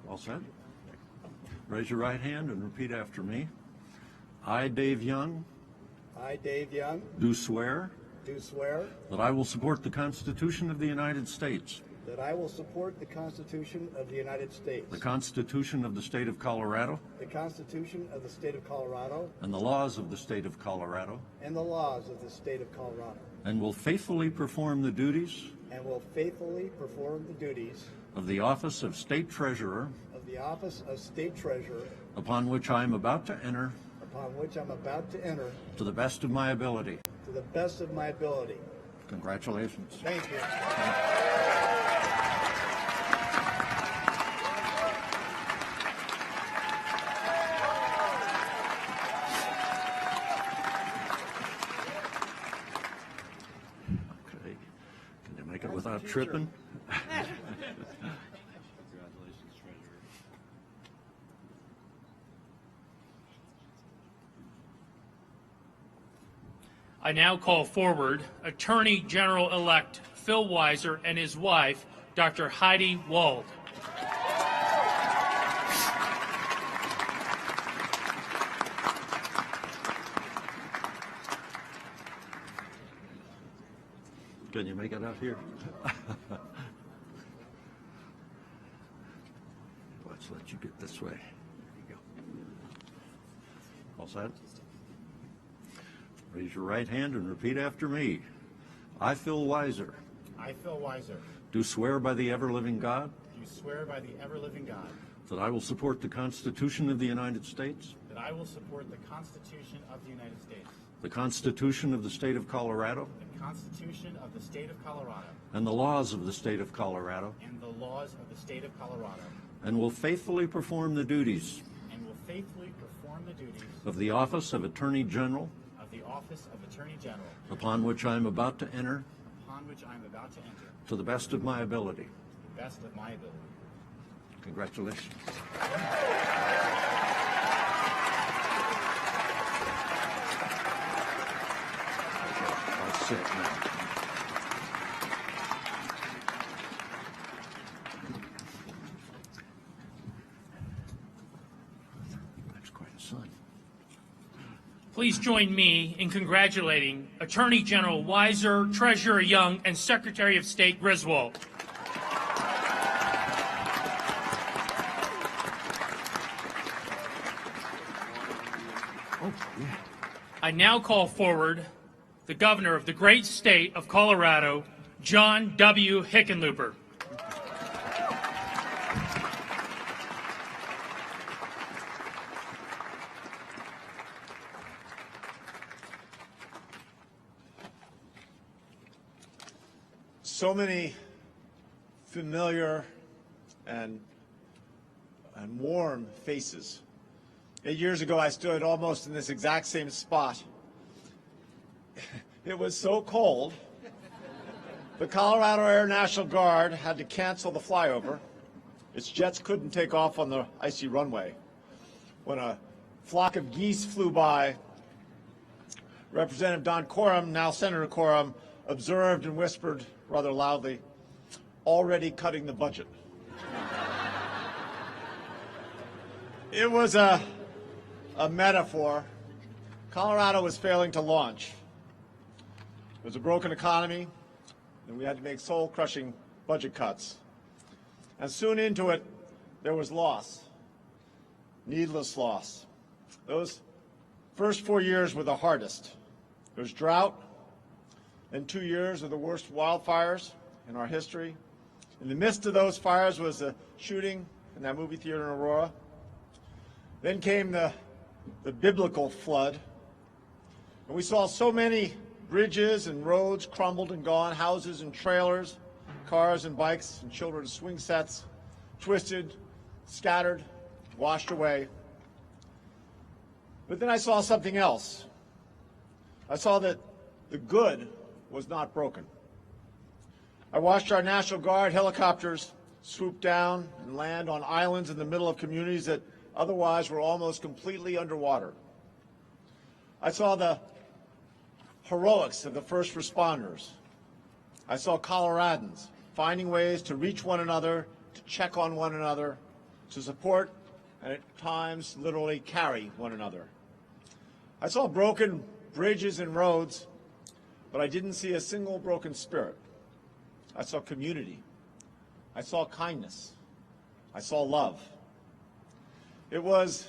All set? Raise your right hand and repeat after me. I, Dave Young, I, Dave Young, do swear do swear that I will support the Constitution of the United States, that I will support the Constitution of the United States, the Constitution of the State of Colorado, the Constitution of the State of Colorado, and the laws of the State of Colorado, and the laws of the State of Colorado, and will faithfully perform the duties and will faithfully perform the duties of the Office of State Treasurer, of the Office of State Treasurer, upon which I am about to enter, upon which I'm about to enter, to the best of my ability. to the best of my ability. Congratulations. Thank you. Okay. Can you make it without tripping? I now call forward Attorney General-elect Phil Weiser and his wife, Dr. Heidi Wald. Can you make it out here? Let's let you get this way. There you go. All set? Raise your right hand and repeat after me. I, Phil Weiser, I, Phil Weiser, do swear by the ever-living God do swear by the ever-living God that I will support the Constitution of the United States, that I will support the Constitution of the United States, the Constitution of the State of Colorado, the Constitution of the State of Colorado, and the laws of the State of Colorado, and the laws of the State of Colorado, and will faithfully perform the duties and will faithfully perform the duties of the Office of Attorney General, of the Office of Attorney General, upon which I am about to enter, upon which I am about to enter, to the best of my ability. to the best of my ability. Congratulations. I'll sit now. That's quite a son. Please join me in congratulating Attorney General Weiser, Treasurer Young, and Secretary of State Griswold. Oh, yeah. I now call forward the Governor of the great state of Colorado, John W. Hickenlooper. so many familiar and warm faces. 8 years ago, I stood almost in this exact same spot. It was so cold, the Colorado Air National Guard had to cancel the flyover. Its jets couldn't take off on the icy runway. When a flock of geese flew by, Representative Don Coram, now Senator Coram, observed and whispered rather loudly, "Already cutting the budget." It was a metaphor. Colorado was failing to launch. It was a broken economy, and we had to make soul-crushing budget cuts. And soon into it, there was loss, needless loss. Those first 4 years were the hardest. There was drought, then 2 years of the worst wildfires in our history. In the midst of those fires was the shooting in that movie theater in Aurora. Then came the biblical flood. And we saw so many bridges and roads crumbled and gone, houses and trailers, cars and bikes and children's swing sets, twisted, scattered, washed away. But then I saw something else. I saw that the good was not broken. I watched our National Guard helicopters swoop down and land on islands in the middle of communities that otherwise were almost completely underwater. I saw the heroics of the first responders. I saw Coloradans finding ways to reach one another, to check on one another, to support, and at times literally carry one another. I saw broken bridges and roads, but I didn't see a single broken spirit. I saw community. I saw kindness. I saw love. It was,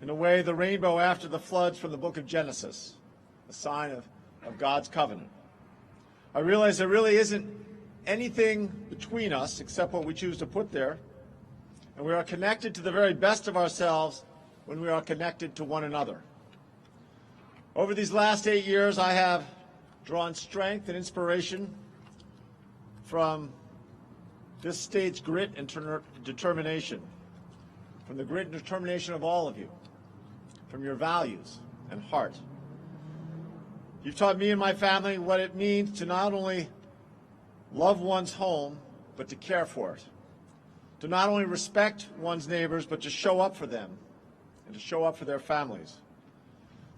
in a way, the rainbow after the floods from the book of Genesis, a sign of God's covenant. I realized there really isn't anything between us except what we choose to put there, and we are connected to the very best of ourselves when we are connected to one another. Over these last 8 years, I have drawn strength and inspiration from this state's grit and determination, from the grit and determination of all of you, from your values and heart. You've taught me and my family what it means to not only love one's home, but to care for it, to not only respect one's neighbors, but to show up for them and to show up for their families.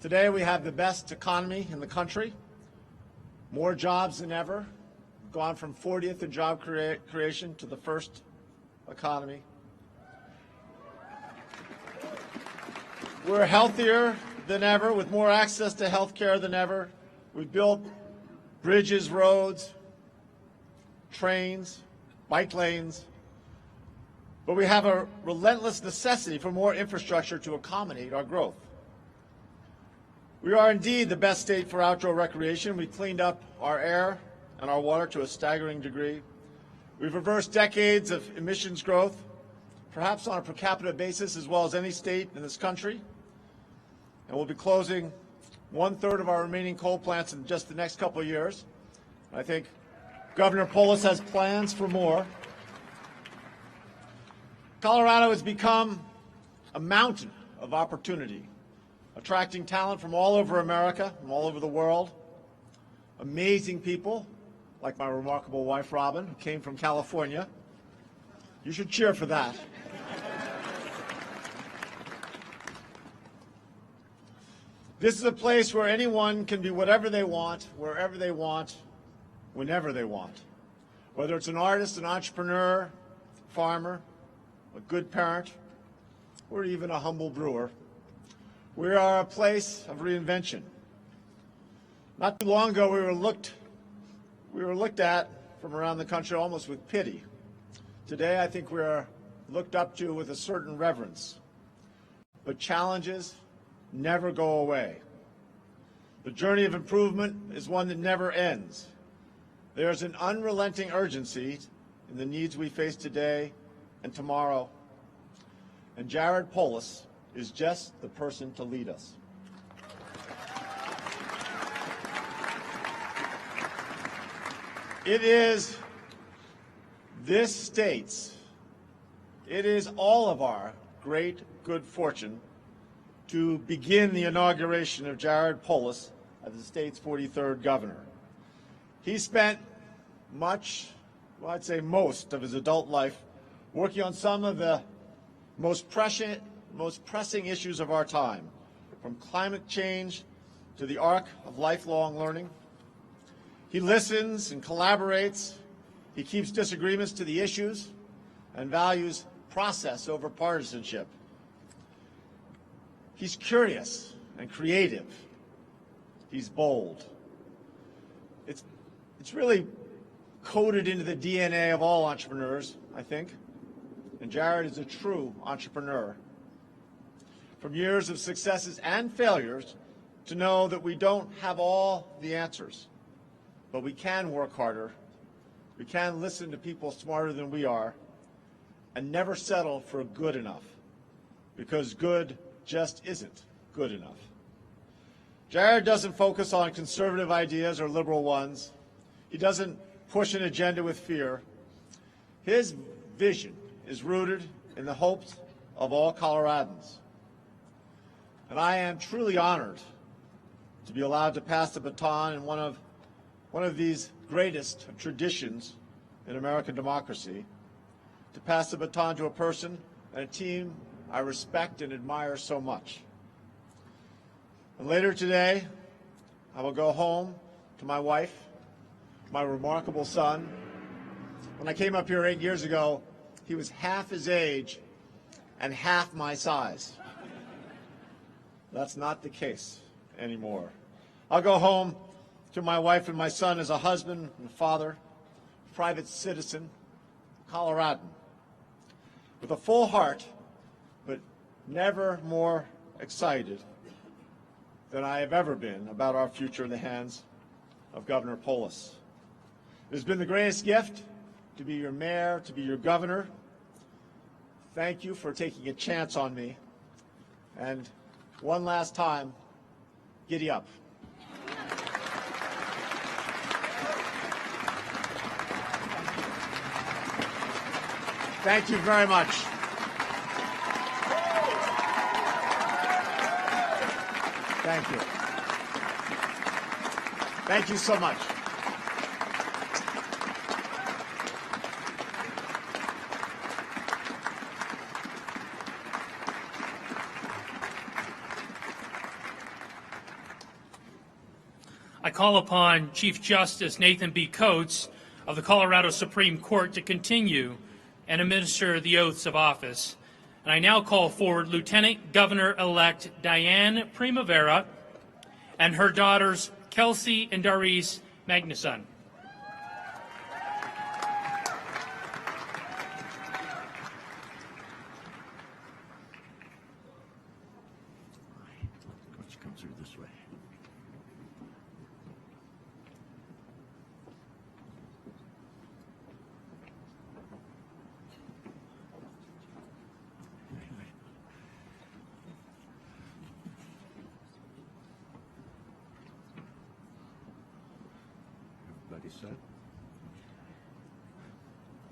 Today we have the best economy in the country, more jobs than ever, gone from 40th in job creation to the first economy. We're healthier than ever, with more access to health care than ever. We've built bridges, roads, trains, bike lanes, but we have a relentless necessity for more infrastructure to accommodate our growth. We are indeed the best state for outdoor recreation. We've cleaned up our air and our water to a staggering degree. We've reversed decades of emissions growth, perhaps on a per capita basis as well as any state in this country. And we'll be closing 1/3 of our remaining coal plants in just the next couple of years. I think Governor Polis has plans for more. Colorado has become a mountain of opportunity, attracting talent from all over America, from all over the world. Amazing people, like my remarkable wife, Robin, who came from California. You should cheer for that. This is a place where anyone can be whatever they want, wherever they want, whenever they want. Whether it's an artist, an entrepreneur, farmer, a good parent, or even a humble brewer. We are a place of reinvention. Not too long ago, we were looked at from around the country almost with pity. Today, I think we are looked up to with a certain reverence. But challenges never go away. The journey of improvement is one that never ends. There is an unrelenting urgency in the needs we face today and tomorrow. And Jared Polis is just the person to lead us. It is this state's, it is all of our great good fortune to begin the inauguration of Jared Polis as the state's 43rd governor. He spent much, well, I'd say most of his adult life working on some of the most pressing issues of our time, from climate change to the arc of lifelong learning. He listens and collaborates. He keeps disagreements to the issues and values process over partisanship. He's curious and creative. He's bold. It's really coded into the DNA of all entrepreneurs, I think. And Jared is a true entrepreneur. From years of successes and failures, to know that we don't have all the answers, but we can work harder. We can listen to people smarter than we are and never settle for good enough, because good just isn't good enough. Jared doesn't focus on conservative ideas or liberal ones. He doesn't push an agenda with fear. His vision is rooted in the hopes of all Coloradans. And I am truly honored to be allowed to pass the baton in one of these greatest traditions in American democracy, to pass the baton to a person and a team I respect and admire so much. And later today, I will go home to my wife, my remarkable son. When I came up here 8 years ago, he was half his age and half my size. That's not the case anymore. I'll go home to my wife and my son as a husband and father, private citizen, Coloradan, with a full heart, but never more excited than I have ever been about our future in the hands of Governor Polis. It has been the greatest gift to be your mayor, to be your governor. Thank you for taking a chance on me. And one last time, giddy up. Thank you very much. Thank you. Thank you so much. I call upon Chief Justice Nathan B. Coates of the Colorado Supreme Court to continue and administer the oaths of office. And I now call forward Lieutenant Governor-elect Diane Primavera and her daughters Kelsey and Doris Magnuson. Let's come through this way. Everybody set?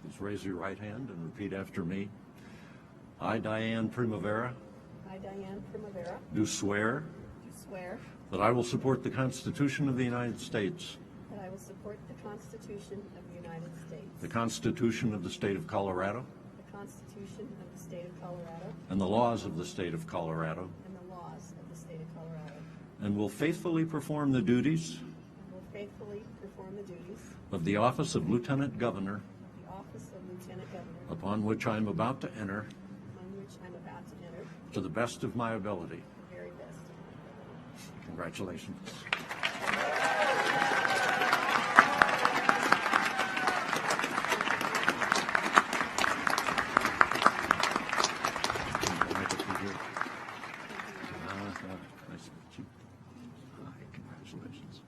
Please raise your right hand and repeat after me. I, Diane Primavera, I, Diane Primavera, do swear swear that I will support the Constitution of the United States, that I will support the Constitution of the United States, the Constitution of the State of Colorado, the Constitution of the State of Colorado, and the laws of the State of Colorado, and the laws of the State of Colorado, and will faithfully perform the duties and will faithfully perform the duties of the office of Lieutenant Governor, of the office of Lieutenant Governor, upon which I am about to enter, on which I'm about to enter, to the best of my ability. the very best of my ability. Congratulations. Nice to meet you. Hi, congratulations.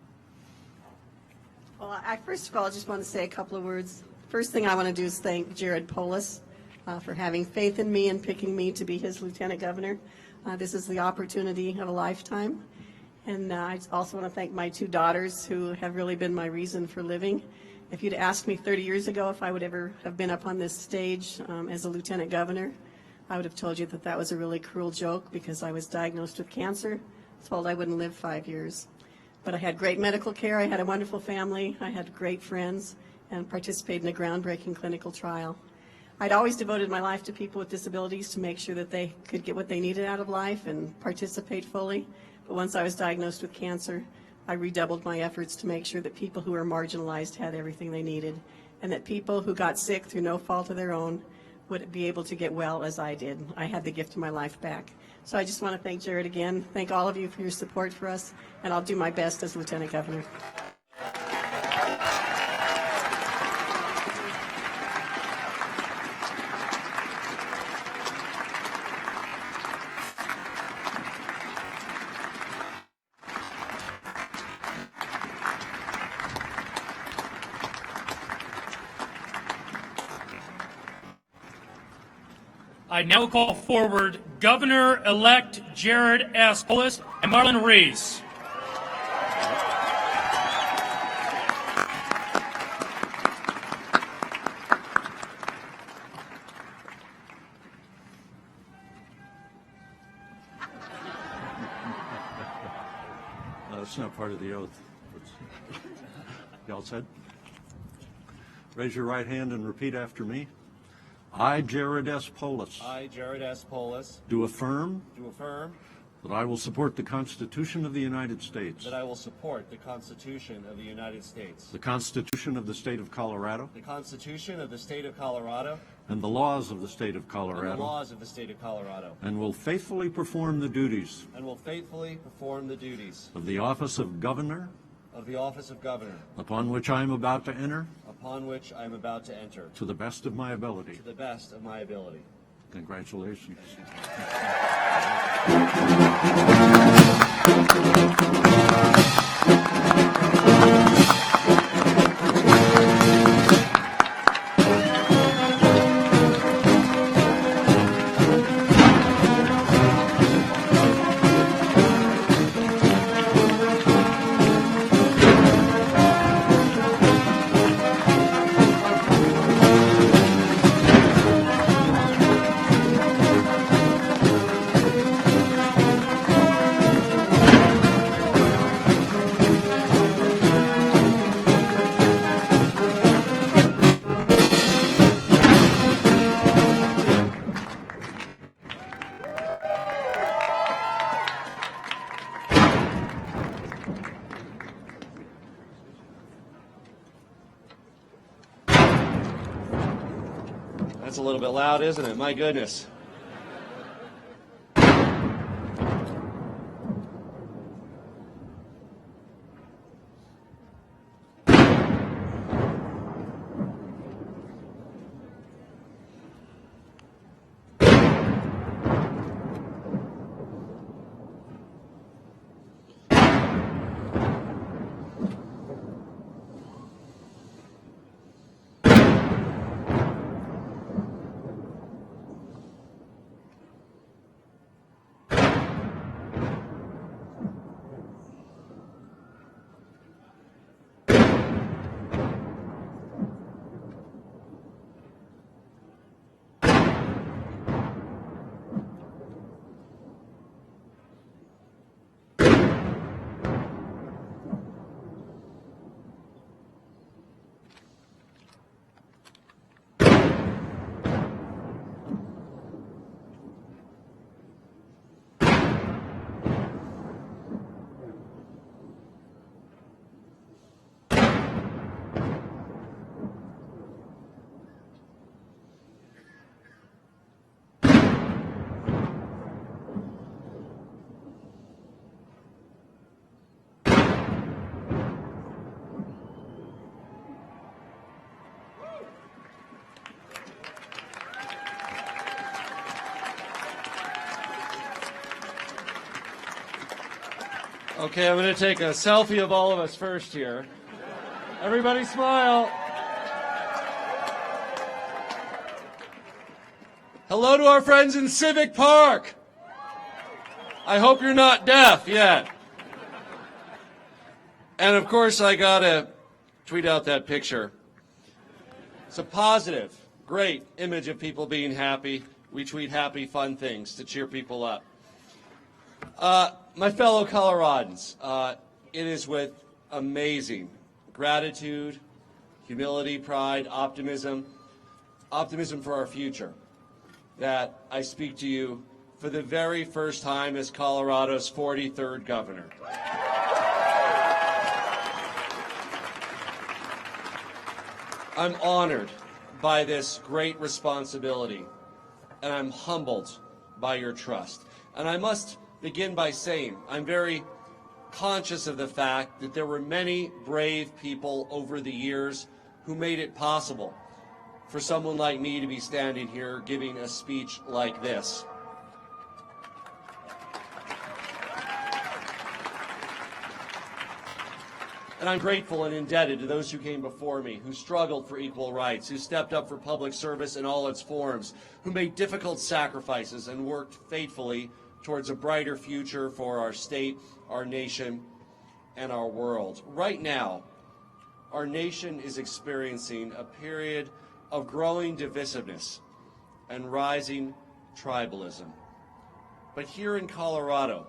Well, first of all, I just want to say a couple of words. First thing I want to do is thank Jared Polis for having faith in me and picking me to be his lieutenant governor. This is the opportunity of a lifetime. And I also want to thank my two daughters who have really been my reason for living. If you'd asked me 30 years ago if I would ever have been up on this stage as a lieutenant governor, I would have told you that that was a really cruel joke because I was diagnosed with cancer, told I wouldn't live 5 years. But I had great medical care, I had a wonderful family, I had great friends, and participated in a groundbreaking clinical trial. I'd always devoted my life to people with disabilities to make sure that they could get what they needed out of life and participate fully. But once I was diagnosed with cancer, I redoubled my efforts to make sure that people who were marginalized had everything they needed, and that people who got sick through no fault of their own would be able to get well as I did. I had the gift of my life back. So I just want to thank Jared again, thank all of you for your support for us, and I'll do my best as Lieutenant Governor. I now call forward Governor-elect Jared S. Polis and Marlon Rees. That's not part of the oath. Y'all said? Raise your right hand and repeat after me. I, Jared S. Polis, I, Jared S. Polis, do affirm do affirm that I will support the Constitution of the United States, that I will support the Constitution of the United States, the Constitution of the State of Colorado, the Constitution of the State of Colorado, and the laws of the State of and Colorado, the laws of the State of Colorado, and will faithfully perform the duties and will faithfully perform the duties of the office of Governor, of the office of Governor, upon which I am about to enter, upon which I am about to enter, to the best of my ability. to the best of my ability. Congratulations. That's a little bit loud, isn't it? My goodness. Okay, I'm going to take a selfie of all of us first here. Everybody smile. Hello to our friends in Civic Park. I hope you're not deaf yet. And of course, I got to tweet out that picture. It's a positive, great image of people being happy. We tweet happy, fun things to cheer people up. My fellow Coloradans, it is with amazing gratitude, humility, pride, optimism for our future, that I speak to you for the very first time as Colorado's 43rd governor. I'm honored by this great responsibility, and I'm humbled by your trust. And I must begin by saying I'm very conscious of the fact that there were many brave people over the years who made it possible for someone like me to be standing here giving a speech like this. And I'm grateful and indebted to those who came before me, who struggled for equal rights, who stepped up for public service in all its forms, who made difficult sacrifices and worked faithfully towards a brighter future for our state, our nation, and our world. Right now, our nation is experiencing a period of growing divisiveness and rising tribalism. But here in Colorado,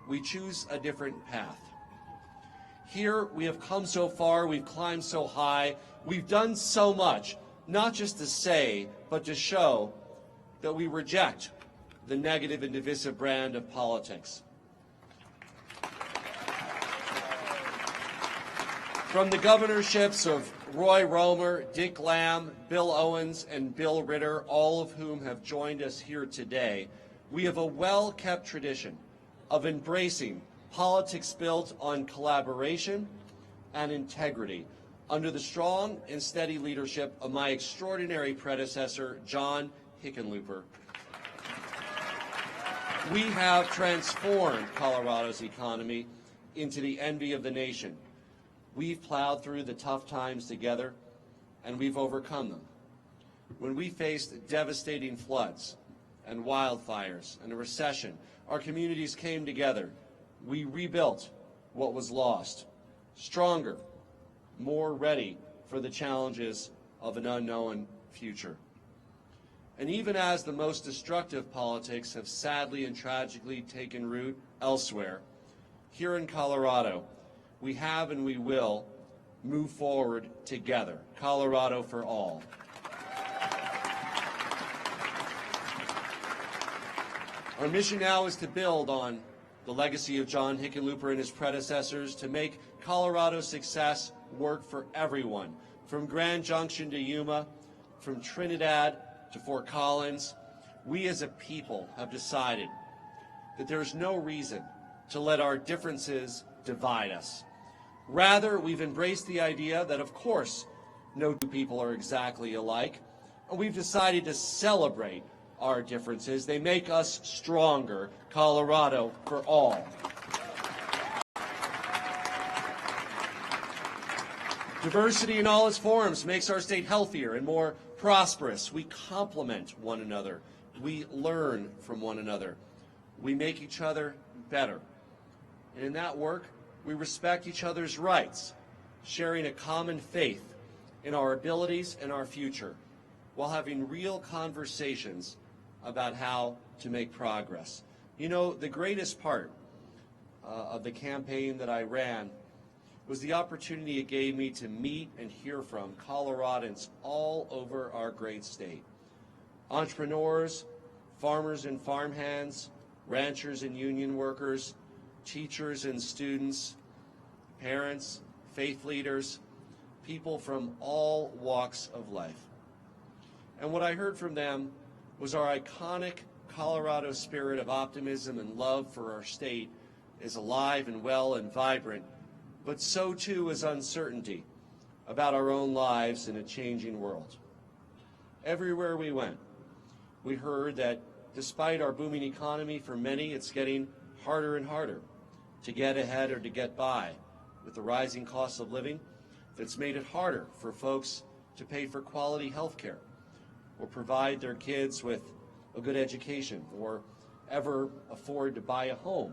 we choose a different path. Here we have come so far, we've climbed so high, we've done so much, not just to say, but to show that we reject the negative and divisive brand of politics. From the governorships of Roy Romer, Dick Lamb, Bill Owens, and Bill Ritter, all of whom have joined us here today, we have a well-kept tradition of embracing politics built on collaboration and integrity under the strong and steady leadership of my extraordinary predecessor, John Hickenlooper. We have transformed Colorado's economy into the envy of the nation. We've plowed through the tough times together, and we've overcome them. When we faced devastating floods and wildfires and a recession, our communities came together. We rebuilt what was lost, stronger, more ready for the challenges of an unknown future. And even as the most destructive politics have sadly and tragically taken root elsewhere, here in Colorado, we have and we will move forward together. Colorado for all. Our mission now is to build on the legacy of John Hickenlooper and his predecessors to make Colorado's success work for everyone, from Grand Junction to Yuma, from Trinidad to Fort Collins. We as a people have decided that there's no reason to let our differences divide us. Rather, we've embraced the idea that, of course, no two people are exactly alike, and we've decided to celebrate our differences. They make us stronger. Colorado for all. Diversity in all its forms makes our state healthier and more prosperous. We complement one another. We learn from one another. We make each other better. And in that work, we respect each other's rights, sharing a common faith in our abilities and our future, while having real conversations about how to make progress. You know, the greatest part of the campaign that I ran was the opportunity it gave me to meet and hear from Coloradans all over our great state. Entrepreneurs, farmers and farmhands, ranchers and union workers, teachers and students, parents, faith leaders, people from all walks of life. And what I heard from them was our iconic Colorado spirit of optimism and love for our state is alive and well and vibrant, but so too is uncertainty about our own lives in a changing world. Everywhere we went, we heard that despite our booming economy, for many it's getting harder and harder to get ahead or to get by with the rising cost of living that's made it harder for folks to pay for quality health care or provide their kids with a good education or ever afford to buy a home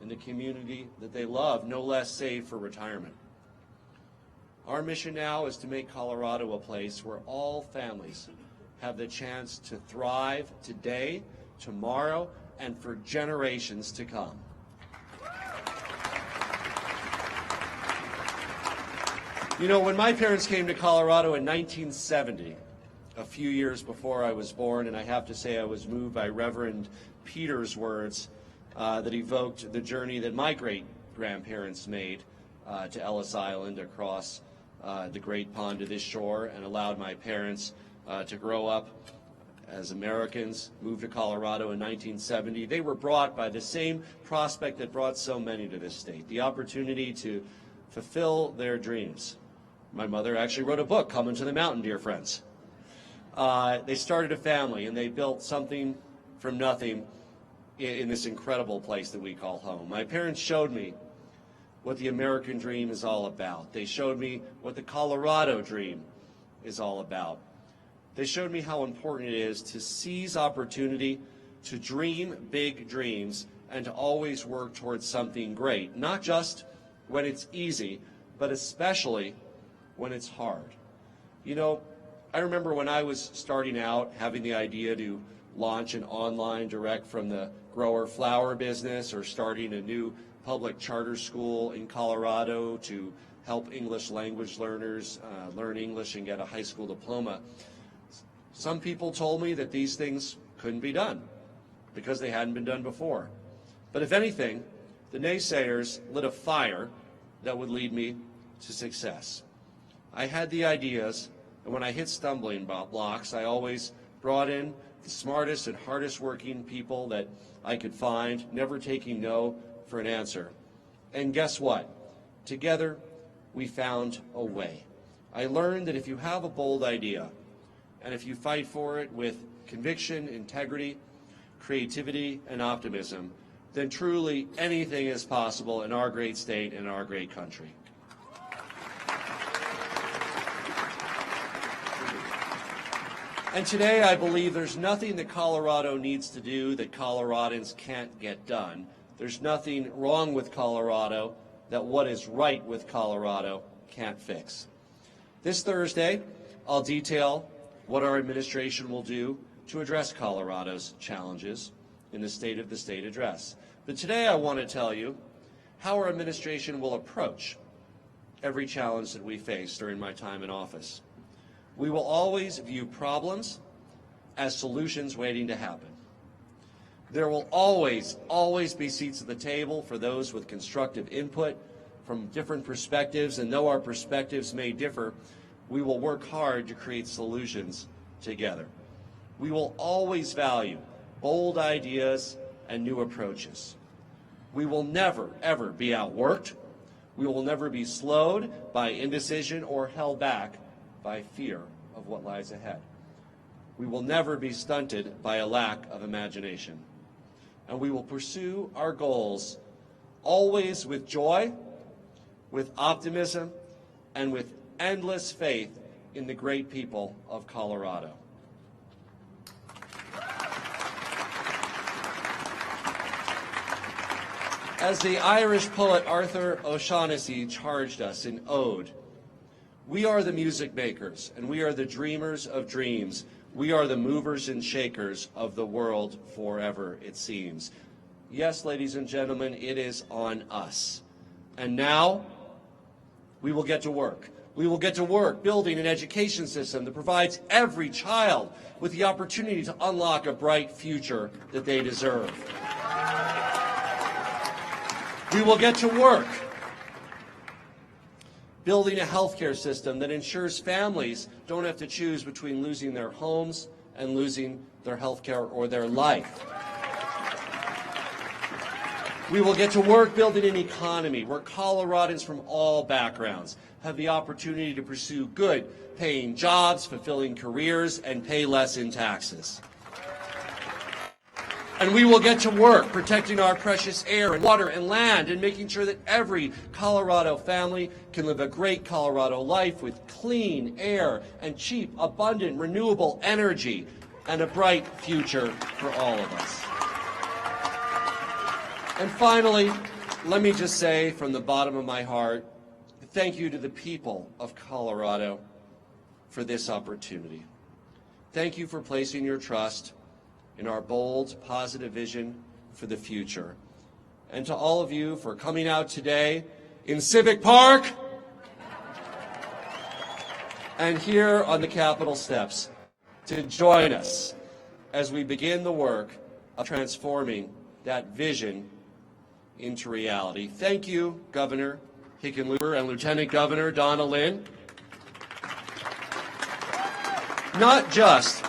in the community that they love, no less save for retirement. Our mission now is to make Colorado a place where all families have the chance to thrive today, tomorrow, and for generations to come. You know, when my parents came to Colorado in 1970, a few years before I was born, and I have to say I was moved by Reverend Peter's words that evoked the journey that my great-grandparents made to Ellis Island across the Great Pond to this shore, and allowed my parents to grow up as Americans, moved to Colorado in 1970. They were brought by the same prospect that brought so many to this state, the opportunity to fulfill their dreams. My mother actually wrote a book, Coming to the Mountain, Dear Friends. They started a family, and they built something from nothing in this incredible place that we call home. My parents showed me what the American dream is all about. They showed me what the Colorado dream is all about. They showed me how important it is to seize opportunity, to dream big dreams, and to always work towards something great, not just when it's easy, but especially when it's hard. You know, I remember when I was starting out, having the idea to launch an online direct from the grower flower business, or starting a new public charter school in Colorado to help English language learners learn English and get a high school diploma. Some people told me that these things couldn't be done because they hadn't been done before. But if anything, the naysayers lit a fire that would lead me to success. I had the ideas, and when I hit stumbling blocks, I always brought in the smartest and hardest working people that I could find, never taking no for an answer. And guess what? Together, we found a way. I learned that if you have a bold idea, and if you fight for it with conviction, integrity, creativity, and optimism, then truly anything is possible in our great state and our great country. And today I believe there's nothing that Colorado needs to do that Coloradans can't get done. There's nothing wrong with Colorado that what is right with Colorado can't fix. This Thursday, I'll detail what our administration will do to address Colorado's challenges in the State of the State address. But today I want to tell you how our administration will approach every challenge that we face during my time in office. We will always view problems as solutions waiting to happen. There will always be seats at the table for those with constructive input from different perspectives, and though our perspectives may differ, we will work hard to create solutions together. We will always value bold ideas and new approaches. We will never, ever be outworked. We will never be slowed by indecision or held back by fear of what lies ahead. We will never be stunted by a lack of imagination. And we will pursue our goals always with joy, with optimism, and with endless faith in the great people of Colorado. As the Irish poet Arthur O'Shaughnessy charged us in Ode, we are the music makers, and we are the dreamers of dreams. We are the movers and shakers of the world forever, it seems. Yes, ladies and gentlemen, it is on us. And now, we will get to work. We will get to work building an education system that provides every child with the opportunity to unlock a bright future that they deserve. We will get to work building a healthcare system that ensures families don't have to choose between losing their homes and losing their healthcare or their life. We will get to work building an economy where Coloradans from all backgrounds have the opportunity to pursue good paying jobs, fulfilling careers, and pay less in taxes. And we will get to work protecting our precious air and water and land, and making sure that every Colorado family can live a great Colorado life with clean air and cheap, abundant, renewable energy and a bright future for all of us. And finally, let me just say from the bottom of my heart, Thank you to the people of Colorado for this opportunity. Thank you for placing your trust in our bold, positive vision for the future. And to all of you for coming out today in Civic Park and here on the Capitol steps to join us as we begin the work of transforming that vision into reality. Thank you, Governor Hickenlooper and Lieutenant Governor Donna Lynn, not just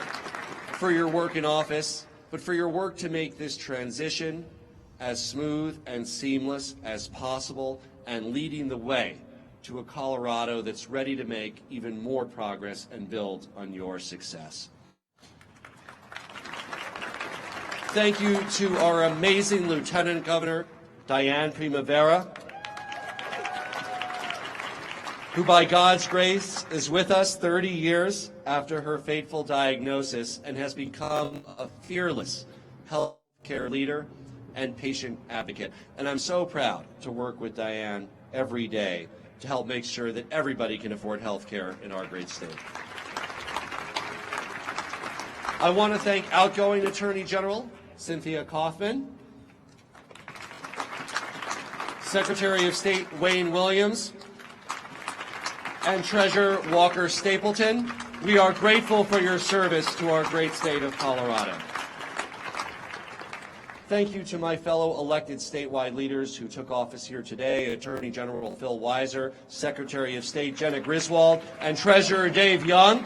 for your work in office, but for your work to make this transition as smooth and seamless as possible and leading the way to a Colorado that's ready to make even more progress and build on your success. Thank you to our amazing Lieutenant Governor, Diane Primavera, who by God's grace is with us 30 years after her fateful diagnosis and has become a fearless healthcare leader and patient advocate. And I'm so proud to work with Diane every day to help make sure that everybody can afford health care in our great state. I want to thank outgoing Attorney General Cynthia Kaufman, Secretary of State Wayne Williams, and Treasurer Walker Stapleton. We are grateful for your service to our great state of Colorado. Thank you to my fellow elected statewide leaders who took office here today, Attorney General Phil Weiser, Secretary of State Jenna Griswold, and Treasurer Dave Young.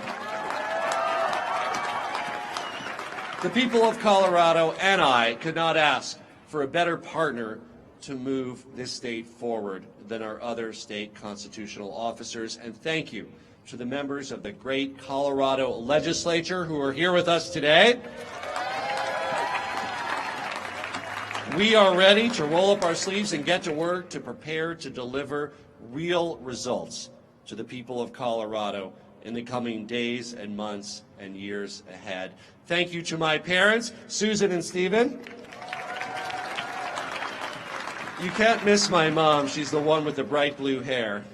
The people of Colorado and I could not ask for a better partner to move this state forward than our other state constitutional officers. And thank you to the members of the great Colorado legislature who are here with us today. We are ready to roll up our sleeves and get to work to prepare to deliver real results to the people of Colorado in the coming days and months and years ahead. Thank you to my parents, Susan and Stephen. You can't miss my mom. She's the one with the bright blue hair.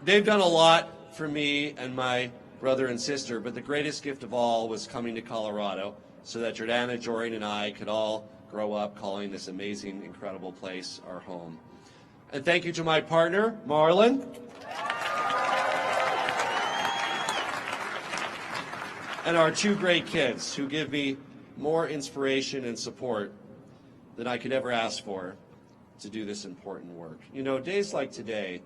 They've done a lot for me and my brother and sister, but the greatest gift of all was coming to Colorado so that Jordana, Jordan, and I could all grow up calling this amazing, incredible place our home. And thank you to my partner, Marlon, and our two great kids who give me more inspiration and support than I could ever ask for to do this important work. You know, days like today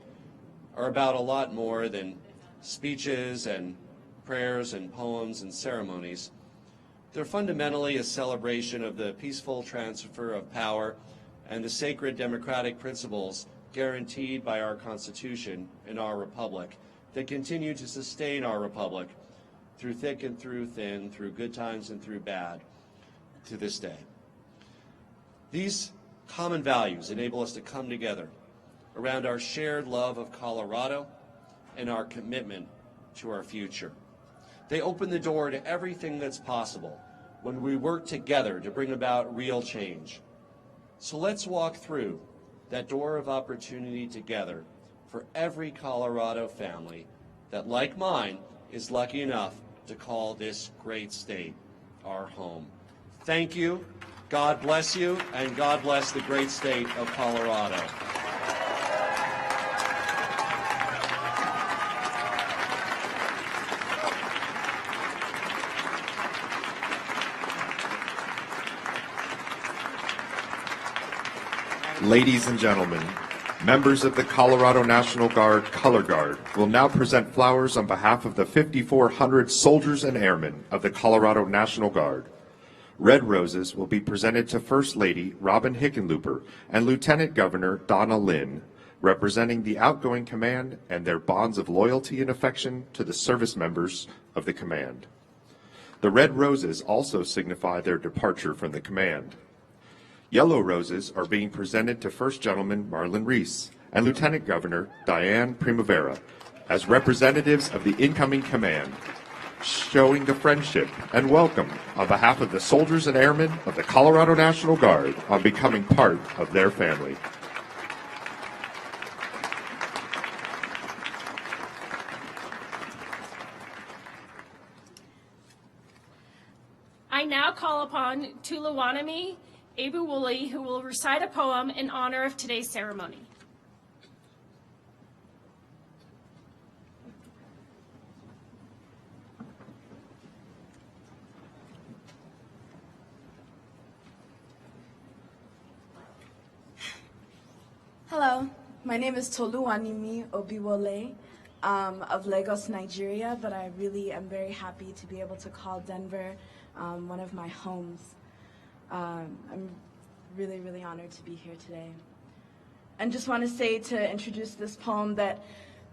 are about a lot more than speeches and prayers and poems and ceremonies. They're fundamentally a celebration of the peaceful transfer of power and the sacred democratic principles guaranteed by our Constitution and our republic that continue to sustain our republic through thick and through thin, through good times and through bad, to this day. These common values enable us to come together around our shared love of Colorado and our commitment to our future. They open the door to everything that's possible when we work together to bring about real change. So let's walk through that door of opportunity together for every Colorado family that, like mine, is lucky enough to call this great state our home. Thank you, God bless you, and God bless the great state of Colorado. Ladies and gentlemen, members of the Colorado National Guard Color Guard will now present flowers on behalf of the 5,400 soldiers and airmen of the Colorado National Guard. Red roses will be presented to First Lady Robin Hickenlooper and Lieutenant Governor Donna Lynn, representing the outgoing command and their bonds of loyalty and affection to the service members of the command. The red roses also signify their departure from the command. Yellow roses are being presented to First Gentleman Marlon Reese and Lieutenant Governor Diane Primavera as representatives of the incoming command, showing the friendship and welcome on behalf of the soldiers and airmen of the Colorado National Guard on becoming part of their family. I now call upon Tuluwanami Ebuwuli, who will recite a poem in honor of today's ceremony. Hello, my name is Toluwanimi Obiwole of Lagos, Nigeria, but I really am very happy to be able to call Denver one of my homes. I'm really, really honored to be here today. And just want to say, to introduce this poem, that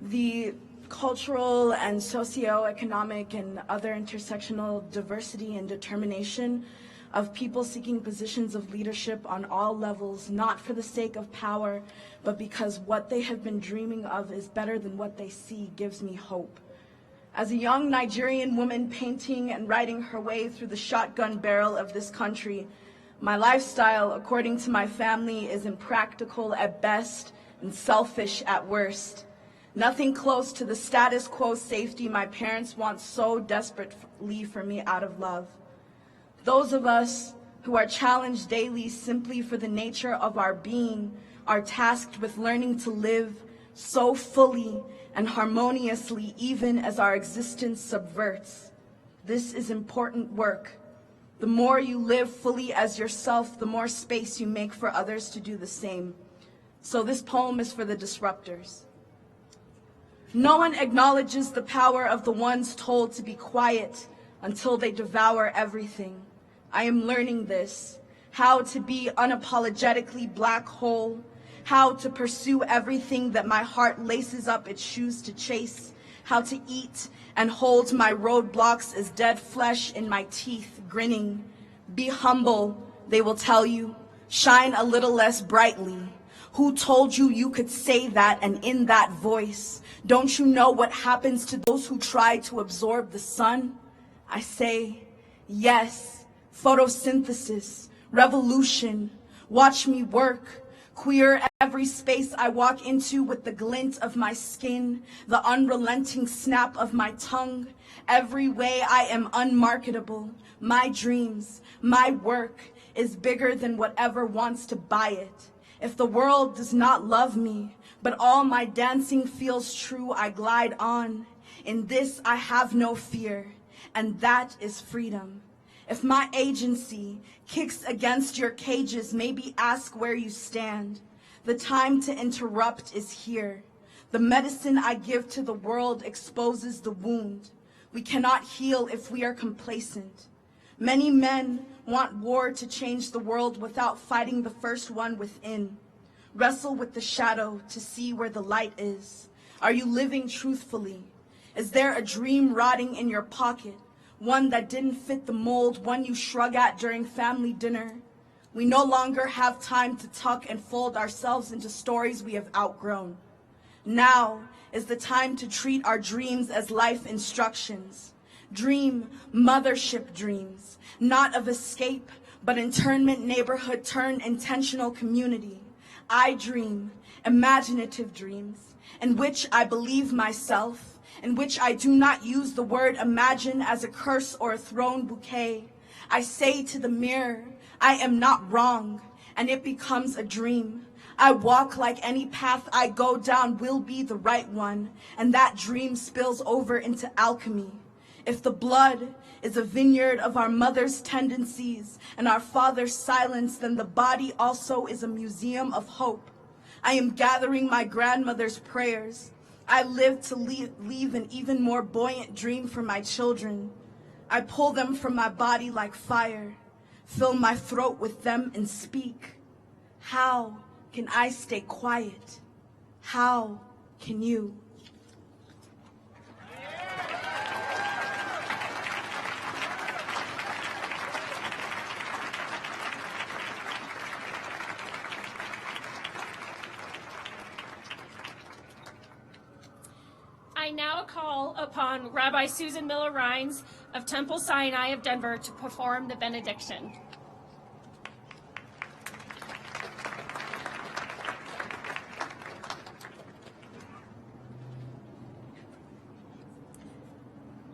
the cultural and socioeconomic and other intersectional diversity and determination of people seeking positions of leadership on all levels, not for the sake of power, but because what they have been dreaming of is better than what they see, gives me hope. As a young Nigerian woman painting and writing her way through the shotgun barrel of this country, my lifestyle, according to my family, is impractical at best and selfish at worst. Nothing close to the status quo safety my parents want so desperately for me out of love. Those of us who are challenged daily simply for the nature of our being are tasked with learning to live so fully and harmoniously even as our existence subverts. This is important work. The more you live fully as yourself, the more space you make for others to do the same. So this poem is for the disruptors. No one acknowledges the power of the ones told to be quiet until they devour everything. I am learning this, how to be unapologetically black hole, how to pursue everything that my heart laces up its shoes to chase, how to eat and hold my roadblocks as dead flesh in my teeth, grinning. Be humble, they will tell you. Shine a little less brightly. Who told you you could say that and in that voice? Don't you know what happens to those who try to absorb the sun? I say, yes. Photosynthesis, revolution, watch me work, queer every space I walk into with the glint of my skin, the unrelenting snap of my tongue. Every way I am unmarketable. My dreams, my work is bigger than whatever wants to buy it. If the world does not love me, but all my dancing feels true, I glide on. In this I have no fear, and that is freedom. If my agency kicks against your cages, maybe ask where you stand. The time to interrupt is here. The medicine I give to the world exposes the wound. We cannot heal if we are complacent. Many men want war to change the world without fighting the first one within. Wrestle with the shadow to see where the light is. Are you living truthfully? Is there a dream rotting in your pocket? One that didn't fit the mold, one you shrug at during family dinner. We no longer have time to tuck and fold ourselves into stories we have outgrown. Now is the time to treat our dreams as life instructions. Dream mothership dreams, not of escape, but internment neighborhood turned intentional community. I dream imaginative dreams in which I believe myself, in which I do not use the word imagine as a curse or a thrown bouquet. I say to the mirror, I am not wrong, and it becomes a dream. I walk like any path I go down will be the right one, and that dream spills over into alchemy. If the blood is a vineyard of our mother's tendencies and our father's silence, then the body also is a museum of hope. I am gathering my grandmother's prayers. I live to leave an even more buoyant dream for my children. I pull them from my body like fire, fill my throat with them and speak. How can I stay quiet? How can you? I now call upon Rabbi Susan Miller-Rines of Temple Sinai of Denver to perform the benediction.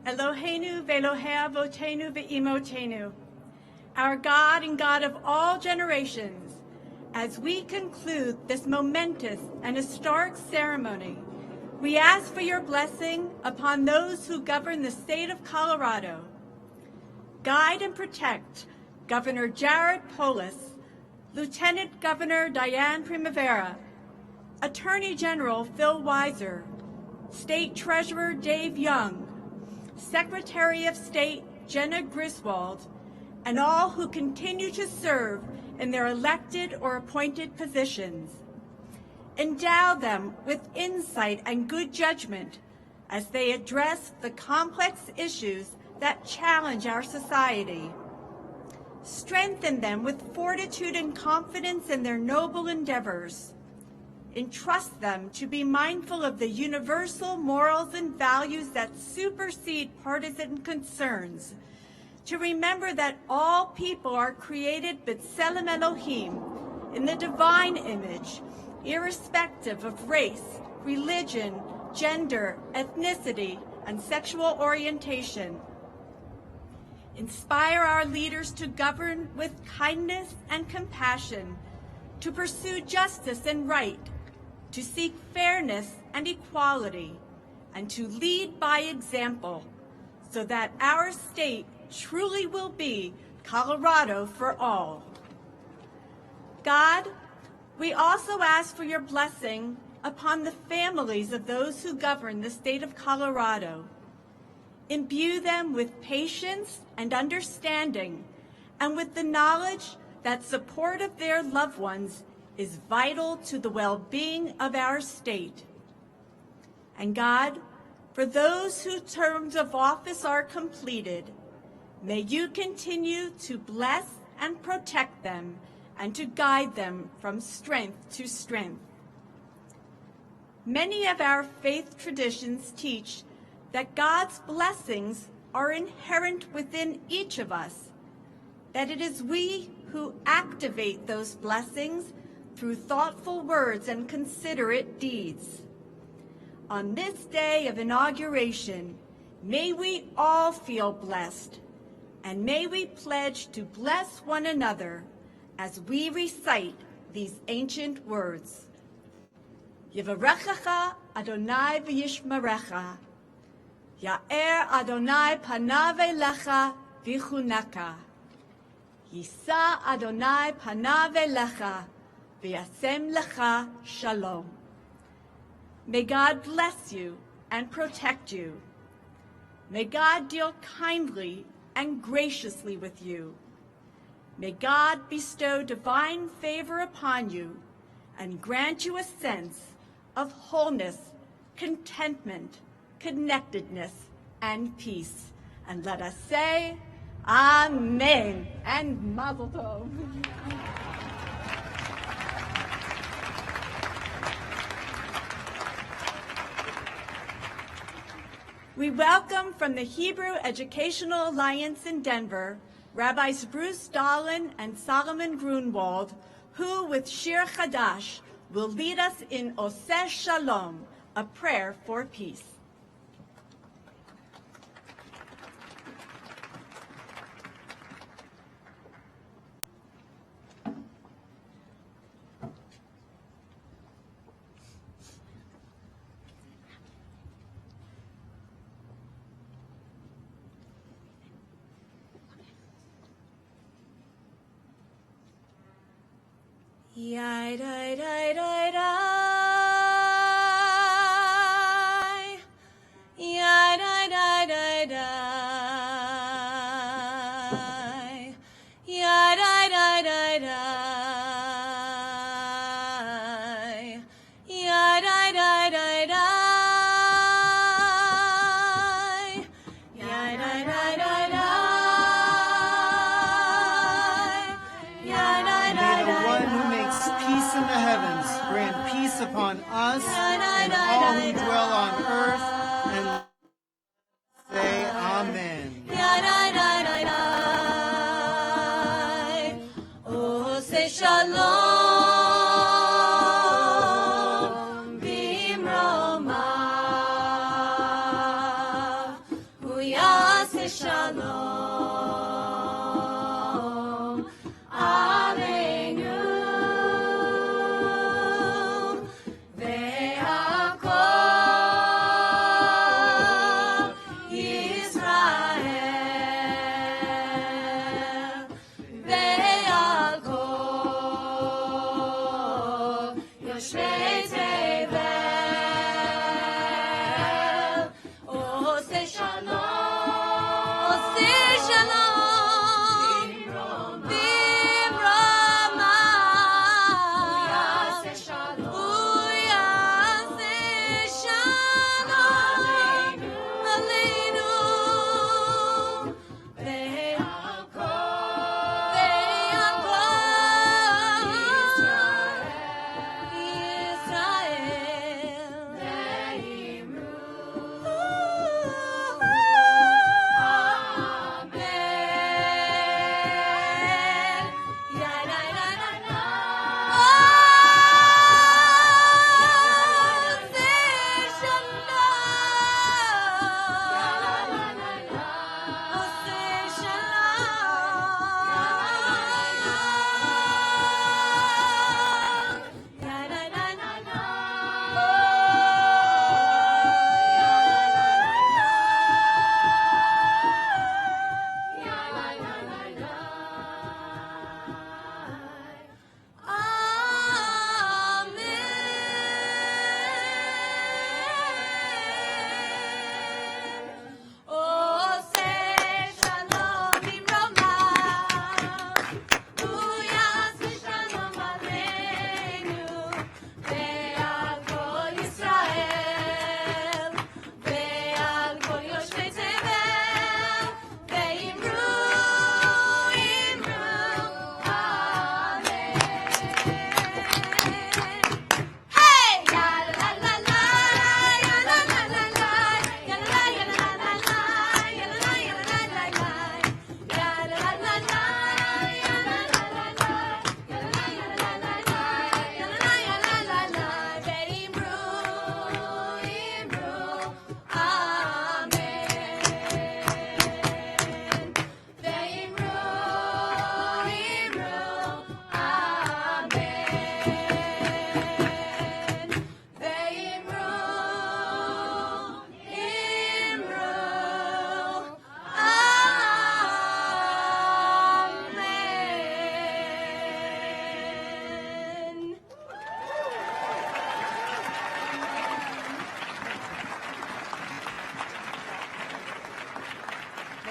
Eloheinu ve'Elohei avotenu ve'imotenu, our God and God of all generations, as we conclude this momentous and historic ceremony, we ask for your blessing upon those who govern the state of Colorado. Guide and protect Governor Jared Polis, Lieutenant Governor Diane Primavera, Attorney General Phil Weiser, State Treasurer Dave Young, Secretary of State Jenna Griswold, and all who continue to serve in their elected or appointed positions. Endow them with insight and good judgment as they address the complex issues that challenge our society. Strengthen them with fortitude and confidence in their noble endeavors. Entrust them to be mindful of the universal morals and values that supersede partisan concerns, to remember that all people are created b'Tselem Elohim, in the divine image, irrespective of race, religion, gender, ethnicity, and sexual orientation. Inspire our leaders to govern with kindness and compassion, to pursue justice and right, to seek fairness and equality, and to lead by example, so that our state truly will be Colorado for all. God, we also ask for your blessing upon the families of those who govern the state of Colorado. Imbue them with patience and understanding, and with the knowledge that support of their loved ones is vital to the well-being of our state. And God, for those whose terms of office are completed, may you continue to bless and protect them and to guide them from strength to strength. Many of our faith traditions teach that God's blessings are inherent within each of us, that it is we who activate those blessings through thoughtful words and considerate deeds. On this day of inauguration, may we all feel blessed, and may we pledge to bless one another as we recite these ancient words. Yivarechecha Adonai v'yishmerecha. Ya'er Adonai panav elecha v'chuneka. Yisa Adonai panav elecha v'yasem lecha shalom. May God bless you and protect you. May God deal kindly and graciously with you. May God bestow divine favor upon you and grant you a sense of wholeness, contentment, connectedness, and peace. And let us say, Amen and Mazel Tov. We welcome from the Hebrew Educational Alliance in Denver, Rabbis Bruce Dahlin and Solomon Grunwald, who with Shir Chadash will lead us in Oseh Shalom, a prayer for peace. Yai dai dai dai dai. Yai dai dai dai dai. Yai dai dai dai dai. Yai dai dai dai dai. Yai dai dai dai dai. Yai dai dai dai. Peace in the heavens, grant peace upon us and all who dwell on earth, and say Amen. Oh, say shalom, bimroma. Oh, yeah, say shalom.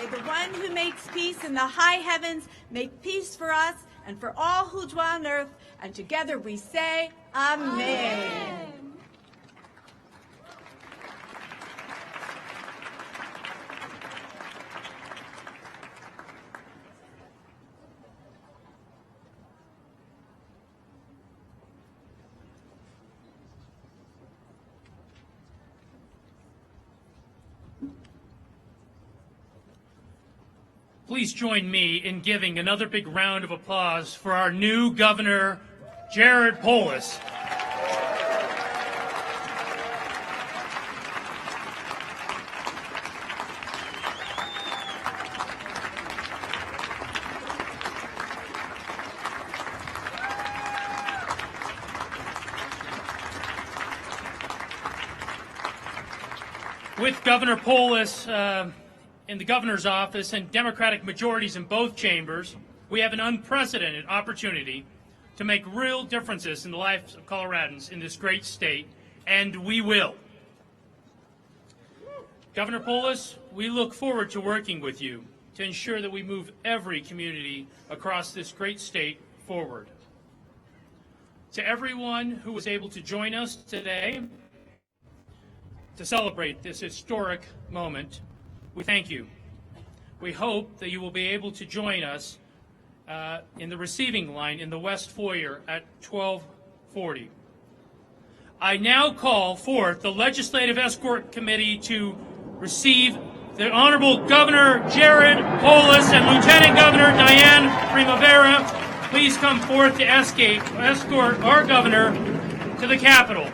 May the one who makes peace in the high heavens make peace for us and for all who dwell on earth. And together we say, Amen. Please join me in giving another big round of applause for our new governor, Jared Polis. With Governor Polis in the governor's office and Democratic majorities in both chambers, we have an unprecedented opportunity to make real differences in the lives of Coloradans in this great state, and we will. Governor Polis, we look forward to working with you to ensure that we move every community across this great state forward. To everyone who was able to join us today to celebrate this historic moment, we thank you. We hope that you will be able to join us in the receiving line in the West Foyer at 12:40. I now call forth the Legislative Escort Committee to receive the Honorable Governor Jared Polis and Lieutenant Governor Diane Primavera. Please come forth to escort our governor to the Capitol.